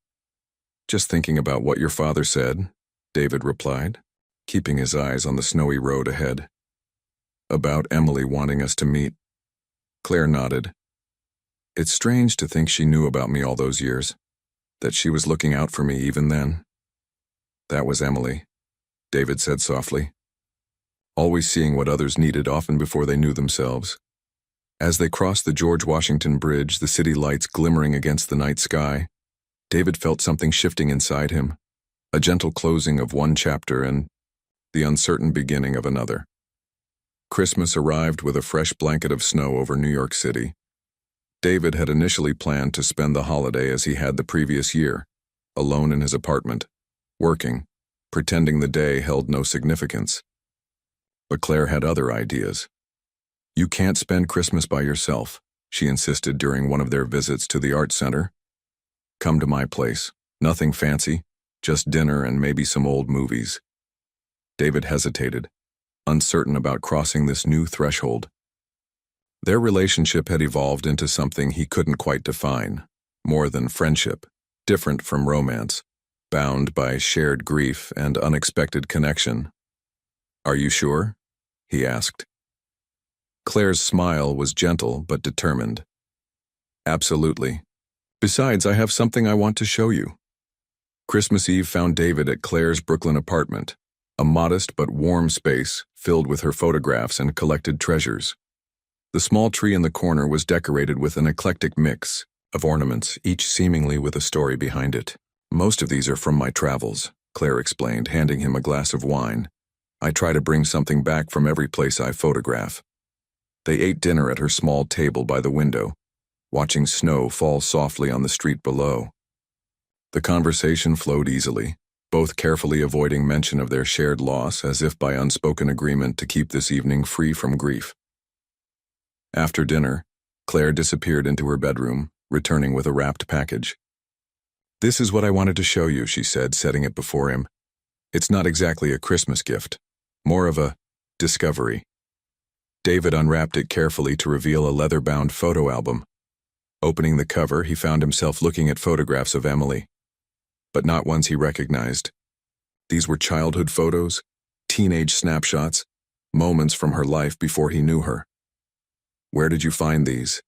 [SPEAKER 1] "Just thinking about what your father said," David replied, keeping his eyes on the snowy road ahead. "About Emily wanting us to meet." Claire nodded. "It's strange to think she knew about me all those years, that she was looking out for me even then." "That was Emily," David said softly. "Always seeing what others needed often before they knew themselves." As they crossed the George Washington Bridge, the city lights glimmering against the night sky, David felt something shifting inside him, a gentle closing of one chapter and the uncertain beginning of another. Christmas arrived with a fresh blanket of snow over New York City. David had initially planned to spend the holiday as he had the previous year, alone in his apartment, working, pretending the day held no significance. But Claire had other ideas. "You can't spend Christmas by yourself," she insisted during one of their visits to the art center. "Come to my place. Nothing fancy, just dinner and maybe some old movies." David hesitated, uncertain about crossing this new threshold. Their relationship had evolved into something he couldn't quite define, more than friendship, different from romance, bound by shared grief and unexpected connection. "Are you sure?" he asked. Claire's smile was gentle but determined. "Absolutely. Besides, I have something I want to show you." Christmas Eve found David at Claire's Brooklyn apartment, a modest but warm space filled with her photographs and collected treasures. The small tree in the corner was decorated with an eclectic mix of ornaments, each seemingly with a story behind it. "Most of these are from my travels," Claire explained, handing him a glass of wine. "I try to bring something back from every place I photograph." They ate dinner at her small table by the window, watching snow fall softly on the street below. The conversation flowed easily, both carefully avoiding mention of their shared loss as if by unspoken agreement to keep this evening free from grief. After dinner, Claire disappeared into her bedroom, returning with a wrapped package. "This is what I wanted to show you," she said, setting it before him. "It's not exactly a Christmas gift, more of a discovery." David unwrapped it carefully to reveal a leather-bound photo album. Opening the cover, he found himself looking at photographs of Emily, but not ones he recognized. These were childhood photos, teenage snapshots, moments from her life before he knew her. "Where did you find these?"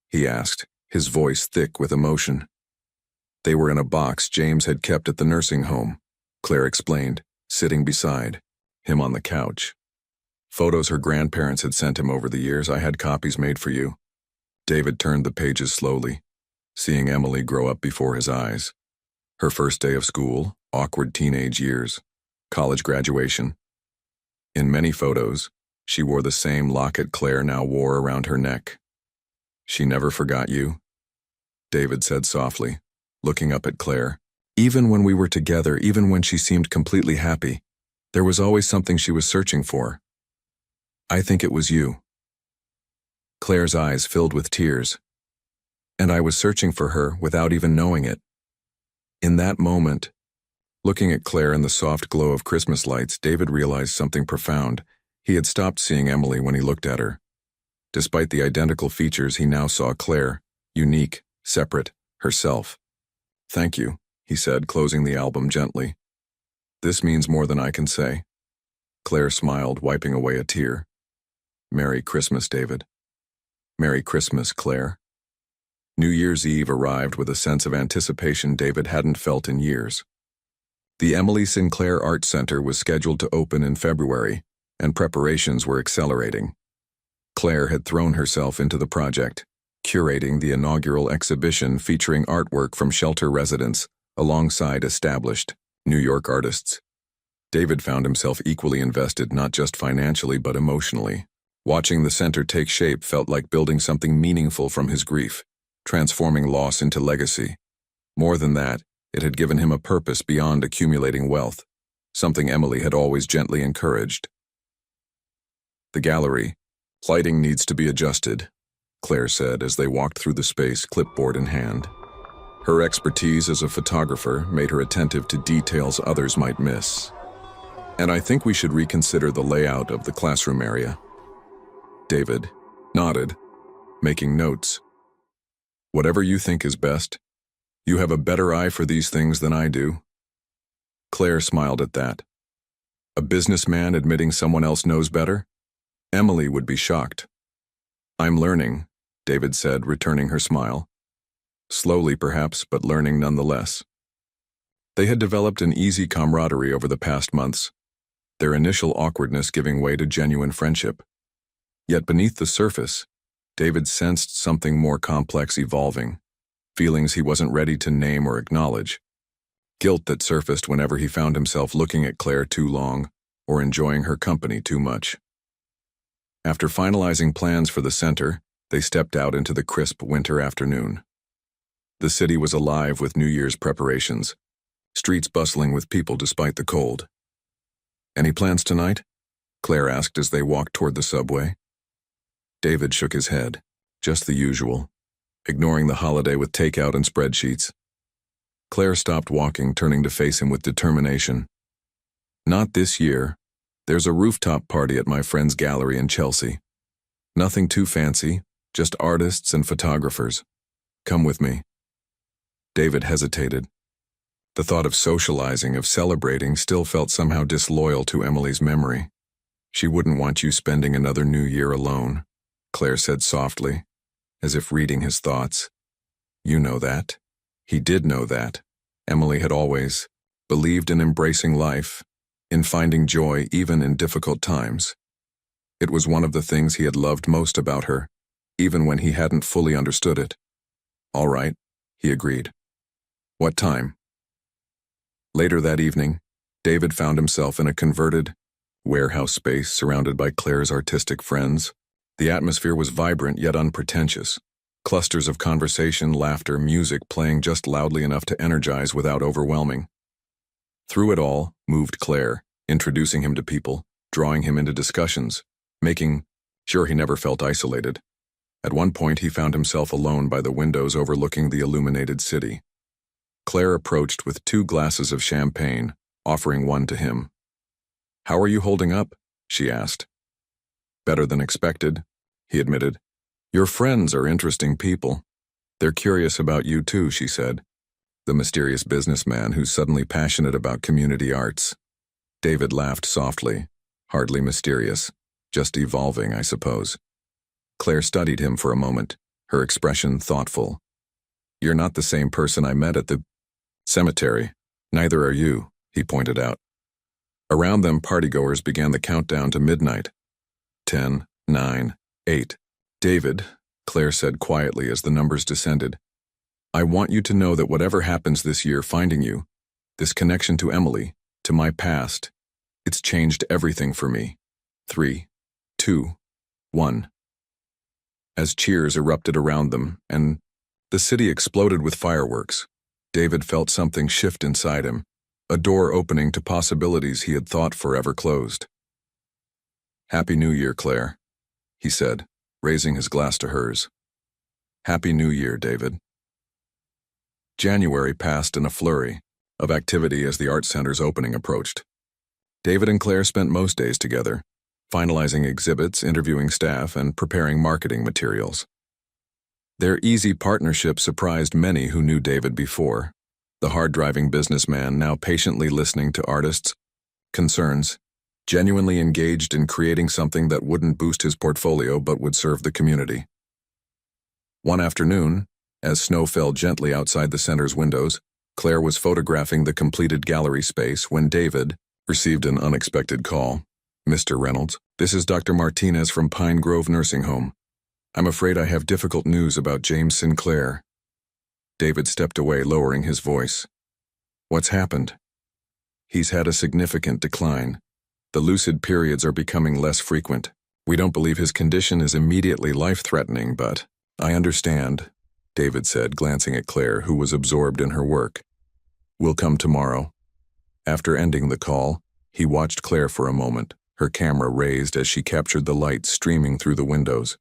[SPEAKER 1] he asked, his voice thick with emotion. "They were in a box James had kept at the nursing home," Claire explained, sitting beside him on the couch. "Photos her grandparents had sent him over the years. I had copies made for you." David turned the pages slowly, seeing Emily grow up before his eyes. Her first day of school, awkward teenage years, college graduation. In many photos, she wore the same locket Claire now wore around her neck. "She never forgot you," David said softly, looking up at Claire. "Even when we were together, even when she seemed completely happy, there was always something she was searching for. I think it was you." Claire's eyes filled with tears. "And I was searching for her without even knowing it." In that moment, looking at Claire in the soft glow of Christmas lights, David realized something profound. He had stopped seeing Emily when he looked at her. Despite the identical features, he now saw Claire, unique, separate, herself. "Thank you," he said, closing the album gently. "This means more than I can say." Claire smiled, wiping away a tear. "Merry Christmas, David." "Merry Christmas, Claire." New Year's Eve arrived with a sense of anticipation David hadn't felt in years. The Emily Sinclair Art Center was scheduled to open in February, and preparations were accelerating. Claire had thrown herself into the project, curating the inaugural exhibition featuring artwork from shelter residents alongside established New York artists. David found himself equally invested, not just financially but emotionally. Watching the center take shape felt like building something meaningful from his grief, transforming loss into legacy. More than that, it had given him a purpose beyond accumulating wealth, something Emily had always gently encouraged. "The gallery. Lighting needs to be adjusted," Claire said as they walked through the space, clipboard in hand. Her expertise as a photographer made her attentive to details others might miss. And I think we should reconsider the layout of the classroom area. David nodded, making notes. Whatever you think is best. You have a better eye for these things than I do. Claire smiled at that. A businessman admitting someone else knows better? Emily would be shocked. I'm learning, David said, returning her smile. Slowly, perhaps, but learning nonetheless. They had developed an easy camaraderie over the past months, their initial awkwardness giving way to genuine friendship. Yet beneath the surface, David sensed something more complex evolving, feelings he wasn't ready to name or acknowledge. Guilt that surfaced whenever he found himself looking at Claire too long or enjoying her company too much. After finalizing plans for the center, they stepped out into the crisp winter afternoon. The city was alive with New Year's preparations, streets bustling with people despite the cold. Any plans tonight? Claire asked as they walked toward the subway. David shook his head. Just the usual, ignoring the holiday with takeout and spreadsheets. Claire stopped walking, turning to face him with determination. Not this year. There's a rooftop party at my friend's gallery in Chelsea. Nothing too fancy, just artists and photographers. Come with me. David hesitated. The thought of socializing, of celebrating, still felt somehow disloyal to Emily's memory. She wouldn't want you spending another New Year alone, Claire said softly, as if reading his thoughts. You know that. He did know that. Emily had always believed in embracing life, in finding joy even in difficult times. It was one of the things he had loved most about her, even when he hadn't fully understood it. All right, he agreed. What time? Later that evening, David found himself in a converted warehouse space surrounded by Claire's artistic friends. The atmosphere was vibrant yet unpretentious. Clusters of conversation, laughter, music playing just loudly enough to energize without overwhelming. Through it all moved Claire, introducing him to people, drawing him into discussions, making sure he never felt isolated. At one point he found himself alone by the windows overlooking the illuminated city. Claire approached with 2 glasses of champagne, offering one to him. How are you holding up? She asked. Better than expected, he admitted. Your friends are interesting people. They're curious about you too, she said. The mysterious businessman who's suddenly passionate about community arts. David laughed softly. Hardly mysterious. Just evolving, I suppose. Claire studied him for a moment, her expression thoughtful. You're not the same person I met at the cemetery. Neither are you, he pointed out. Around them, partygoers began the countdown to midnight. 10, 9, 8. David, Claire said quietly as the numbers descended, I want you to know that whatever happens this year finding you, this connection to Emily, to my past, it's changed everything for me. 3, 2, 1. As cheers erupted around them and the city exploded with fireworks, David felt something shift inside him, a door opening to possibilities he had thought forever closed. Happy New Year, Claire, he said, raising his glass to hers. Happy New Year, David. January passed in a flurry of activity as the art center's opening approached. David and Claire spent most days together, finalizing exhibits, interviewing staff, and preparing marketing materials. Their easy partnership surprised many who knew David before, the hard-driving businessman now patiently listening to artists' concerns, genuinely engaged in creating something that wouldn't boost his portfolio but would serve the community. One afternoon, as snow fell gently outside the center's windows, Claire was photographing the completed gallery space when David received an unexpected call. Mr. Reynolds, this is Dr. Martinez from Pine Grove Nursing Home. I'm afraid I have difficult news about James Sinclair. David stepped away, lowering his voice. What's happened? He's had a significant decline. The lucid periods are becoming less frequent. We don't believe his condition is immediately life-threatening, but I understand, David said, glancing at Claire, who was absorbed in her work. We'll come tomorrow. After ending the call, he watched Claire for a moment, her camera raised as she captured the light streaming through the windows.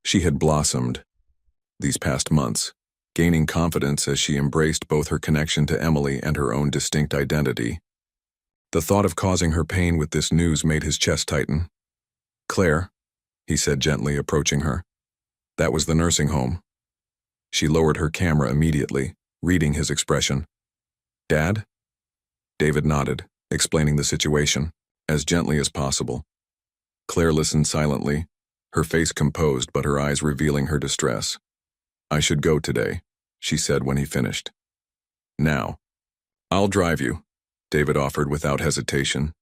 [SPEAKER 1] She had blossomed these past months, gaining confidence as she embraced both her connection to Emily and her own distinct identity. The thought of causing her pain with this news made his chest tighten. "Claire," he said gently, approaching her. "That was the nursing home." She lowered her camera immediately, reading his expression. "Dad?" David nodded, explaining the situation, as gently as possible. Claire listened silently, her face composed but her eyes revealing her distress. "I should go today," she said when he finished. "Now." "I'll drive you," David offered without hesitation.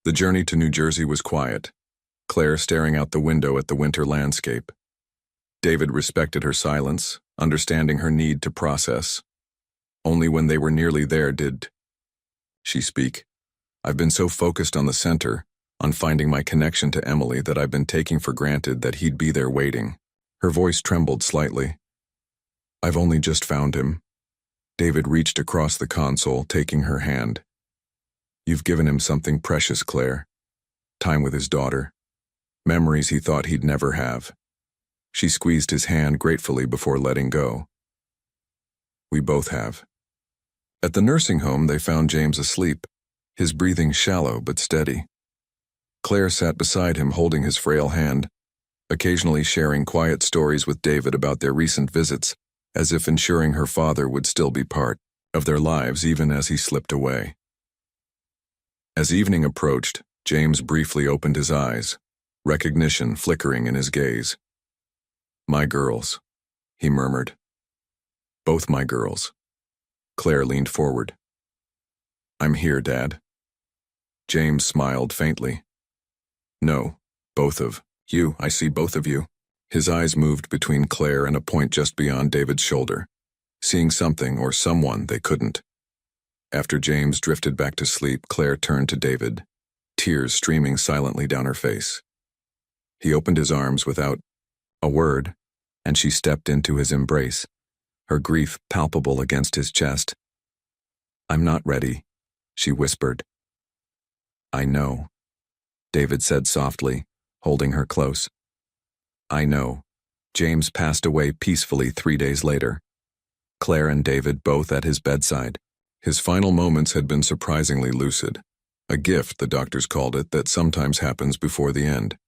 [SPEAKER 1] The journey to New Jersey was quiet, Claire staring out the window at the winter landscape. David respected her silence, understanding her need to process. Only when they were nearly there did she speak. "I've been so focused on the center, on finding my connection to Emily, that I've been taking for granted that he'd be there waiting." Her voice trembled slightly. "I've only just found him." David reached across the console, taking her hand. "You've given him something precious, Claire. Time with his daughter. Memories he thought he'd never have." She squeezed his hand gratefully before letting go. "We both have." At the nursing home, they found James asleep, his breathing shallow but steady. Claire sat beside him, holding his frail hand, occasionally sharing quiet stories with David about their recent visits, as if ensuring her father would still be part of their lives even as he slipped away. As evening approached, James briefly opened his eyes, recognition flickering in his gaze. "My girls," he murmured. "Both my girls." Claire leaned forward. "I'm here, Dad." James smiled faintly. "No, both of you. I see both of you." His eyes moved between Claire and a point just beyond David's shoulder, seeing something or someone they couldn't. After James drifted back to sleep, Claire turned to David, tears streaming silently down her face. He opened his arms without a word, and she stepped into his embrace, her grief palpable against his chest. "I'm not ready," she whispered. "I know," David said softly, holding her close. "I know." James passed away peacefully 3 days later, Claire and David both at his bedside. His final moments had been surprisingly lucid, a gift, the doctors called it, that sometimes happens before the end.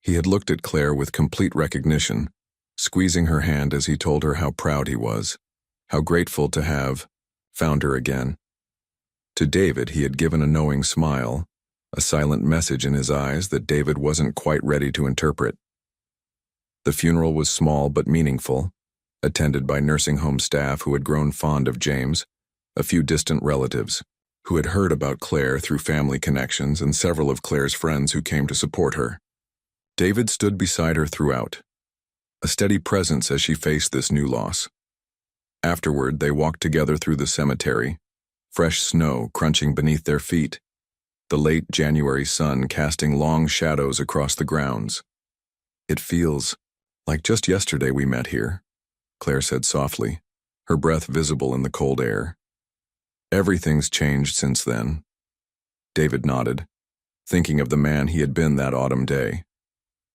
[SPEAKER 1] He had looked at Claire with complete recognition, squeezing her hand as he told her how proud he was, how grateful to have found her again. To David, he had given a knowing smile, a silent message in his eyes that David wasn't quite ready to interpret. The funeral was small but meaningful, attended by nursing home staff who had grown fond of James, a few distant relatives who had heard about Claire through family connections, and several of Claire's friends who came to support her. David stood beside her throughout, a steady presence as she faced this new loss. Afterward, they walked together through the cemetery, fresh snow crunching beneath their feet, the late January sun casting long shadows across the grounds. "It feels like just yesterday we met here," Claire said softly, her breath visible in the cold air. "Everything's changed since then." David nodded, thinking of the man he had been that autumn day,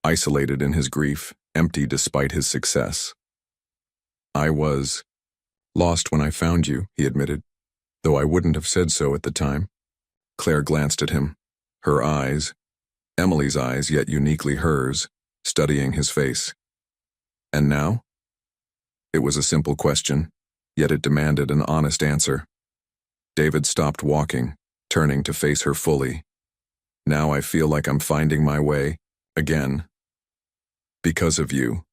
[SPEAKER 1] isolated in his grief, empty despite his success. "I was lost when I found you," he admitted, "though I wouldn't have said so at the time." Claire glanced at him, her eyes, Emily's eyes yet uniquely hers, studying his face. "And now?" It was a simple question, yet it demanded an honest answer. David stopped walking, turning to face her fully. "Now I feel like I'm finding my way, again. Because of you.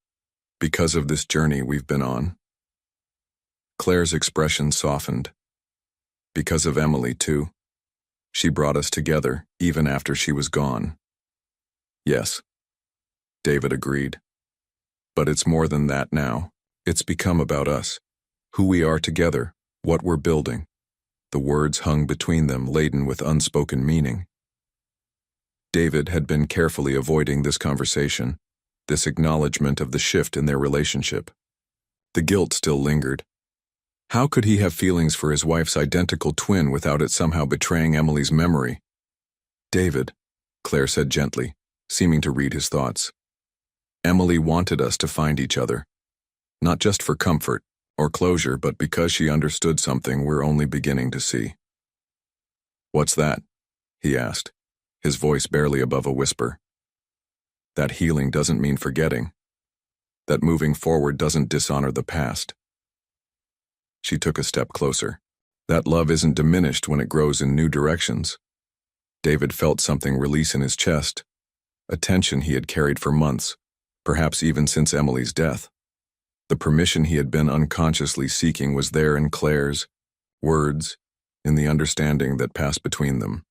[SPEAKER 1] Because of this journey we've been on." Claire's expression softened. "Because of Emily, too. She brought us together, even after she was gone." "Yes," David agreed. "But it's more than that now. It's become about us, who we are together, what we're building." The words hung between them, laden with unspoken meaning. David had been carefully avoiding this conversation, this acknowledgement of the shift in their relationship. The guilt still lingered. How could he have feelings for his wife's identical twin without it somehow betraying Emily's memory? "David," Claire said gently, seeming to read his thoughts. "Emily wanted us to find each other, not just for comfort or closure, but because she understood something we're only beginning to see." "What's that?" he asked, his voice barely above a whisper. "That healing doesn't mean forgetting. That moving forward doesn't dishonor the past." She took a step closer. "That love isn't diminished when it grows in new directions." David felt something release in his chest, a tension he had carried for months, perhaps even since Emily's death. The permission he had been unconsciously seeking was there in Claire's words, in the understanding that passed between them.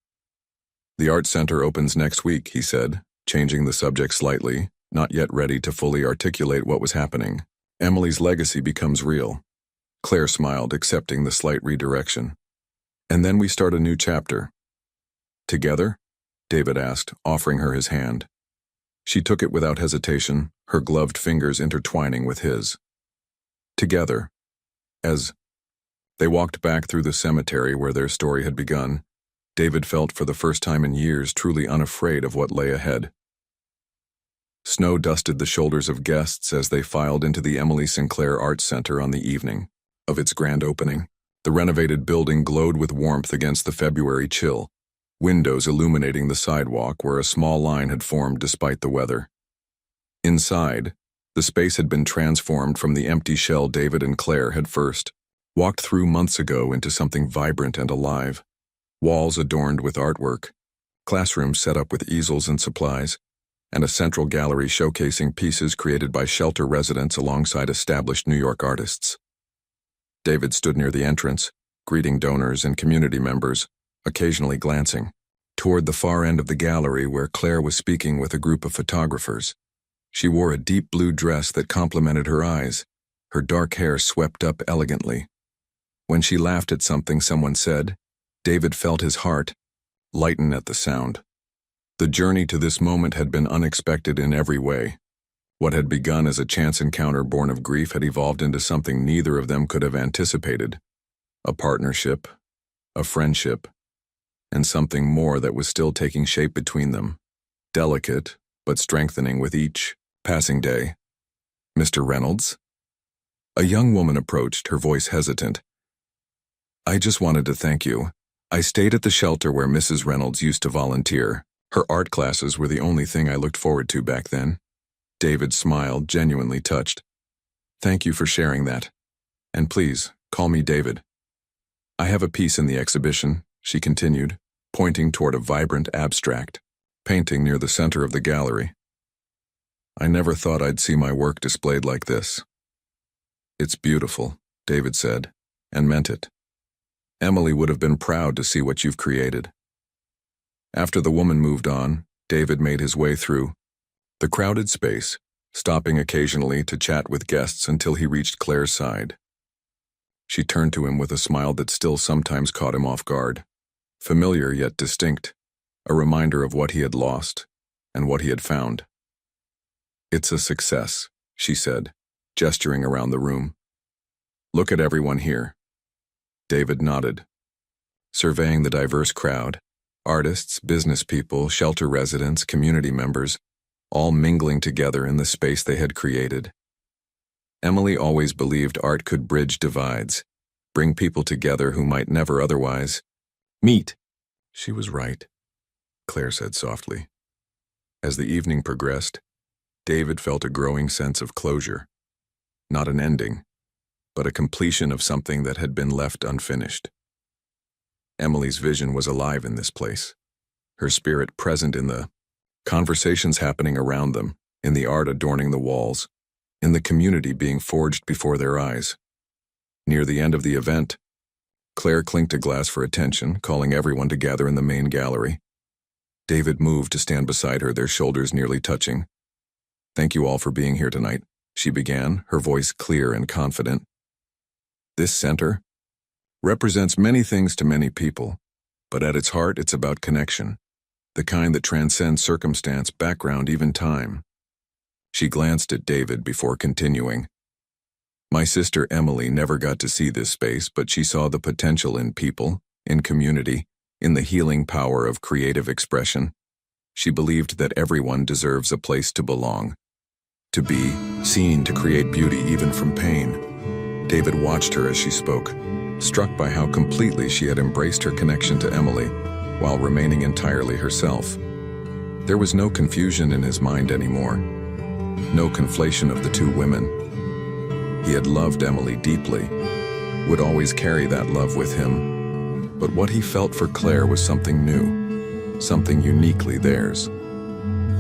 [SPEAKER 1] "The art center opens next week," he said, changing the subject slightly, not yet ready to fully articulate what was happening. "Emily's legacy becomes real." Claire smiled, accepting the slight redirection. "And then we start a new chapter." "Together?" David asked, offering her his hand. She took it without hesitation, her gloved fingers intertwining with his. "Together." As they walked back through the cemetery where their story had begun, David felt for the first time in years truly unafraid of what lay ahead. Snow dusted the shoulders of guests as they filed into the Emily Sinclair Art Center on the evening of its grand opening. The renovated building glowed with warmth against the February chill, windows illuminating the sidewalk where a small line had formed despite the weather. Inside, the space had been transformed from the empty shell David and Claire had first walked through months ago into something vibrant and alive. Walls adorned with artwork, classrooms set up with easels and supplies, and a central gallery showcasing pieces created by shelter residents alongside established New York artists. David stood near the entrance, greeting donors and community members, occasionally glancing toward the far end of the gallery where Claire was speaking with a group of photographers. She wore a deep blue dress that complemented her eyes, her dark hair swept up elegantly. When she laughed at something someone said, David felt his heart lighten at the sound. The journey to this moment had been unexpected in every way. What had begun as a chance encounter born of grief had evolved into something neither of them could have anticipated. A partnership, a friendship, and something more that was still taking shape between them. Delicate, but strengthening with each passing day. "Mr. Reynolds?" A young woman approached, her voice hesitant. "I just wanted to thank you. I stayed at the shelter where Mrs. Reynolds used to volunteer. Her art classes were the only thing I looked forward to back then." David smiled, genuinely touched. "Thank you for sharing that. And please, call me David." "I have a piece in the exhibition," she continued, pointing toward a vibrant abstract painting near the center of the gallery. "I never thought I'd see my work displayed like this." "It's beautiful," David said, and meant it. "Emily would have been proud to see what you've created." After the woman moved on, David made his way through the crowded space, stopping occasionally to chat with guests until he reached Claire's side. She turned to him with a smile that still sometimes caught him off guard. Familiar yet distinct, a reminder of what he had lost and what he had found. "It's a success," she said, gesturing around the room. "Look at everyone here." David nodded, surveying the diverse crowd, artists, business people, shelter residents, community members, all mingling together in the space they had created. Emily always believed art could bridge divides, bring people together who might never otherwise meet. She was right, Claire said softly. As the evening progressed, David felt a growing sense of closure. Not an ending, but a completion of something that had been left unfinished. Emily's vision was alive in this place, her spirit present in the conversations happening around them, in the art adorning the walls, in the community being forged before their eyes. Near the end of the event, Claire clinked a glass for attention, calling everyone to gather in the main gallery. David moved to stand beside her, their shoulders nearly touching. "Thank you all for being here tonight," she began, her voice clear and confident. "This center represents many things to many people, but at its heart it's about connection, the kind that transcends circumstance, background, even time." She glanced at David before continuing. "My sister Emily never got to see this space, but she saw the potential in people, in community, in the healing power of creative expression. She believed that everyone deserves a place to belong, to be seen, to create beauty even from pain." David watched her as she spoke, struck by how completely she had embraced her connection to Emily, while remaining entirely herself. There was no confusion in his mind anymore, no conflation of the two women. He had loved Emily deeply, would always carry that love with him, but what he felt for Claire was something new, something uniquely theirs.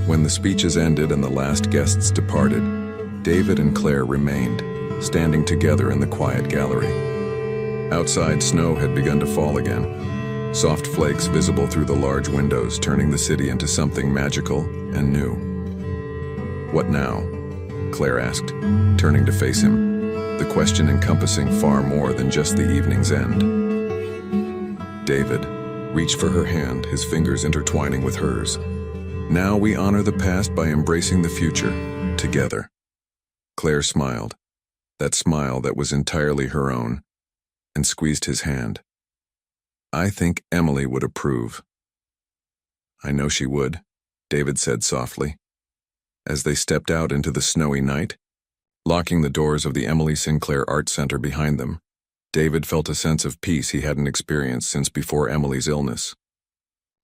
[SPEAKER 1] When the speeches ended and the last guests departed, David and Claire remained, standing together in the quiet gallery. Outside, snow had begun to fall again, soft flakes visible through the large windows, turning the city into something magical and new. "What now?" Claire asked, turning to face him, the question encompassing far more than just the evening's end. David reached for her hand, his fingers intertwining with hers. "Now we honor the past by embracing the future, together." Claire smiled, that smile that was entirely her own, and squeezed his hand. "I think Emily would approve." "I know she would," David said softly. As they stepped out into the snowy night, locking the doors of the Emily Sinclair Art Center behind them, David felt a sense of peace he hadn't experienced since before Emily's illness.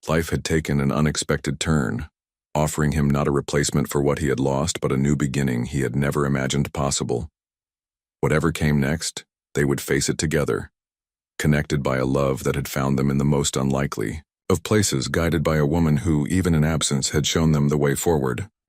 [SPEAKER 1] Life had taken an unexpected turn, offering him not a replacement for what he had lost, but a new beginning he had never imagined possible. Whatever came next, they would face it together, connected by a love that had found them in the most unlikely of places, guided by a woman who, even in absence, had shown them the way forward.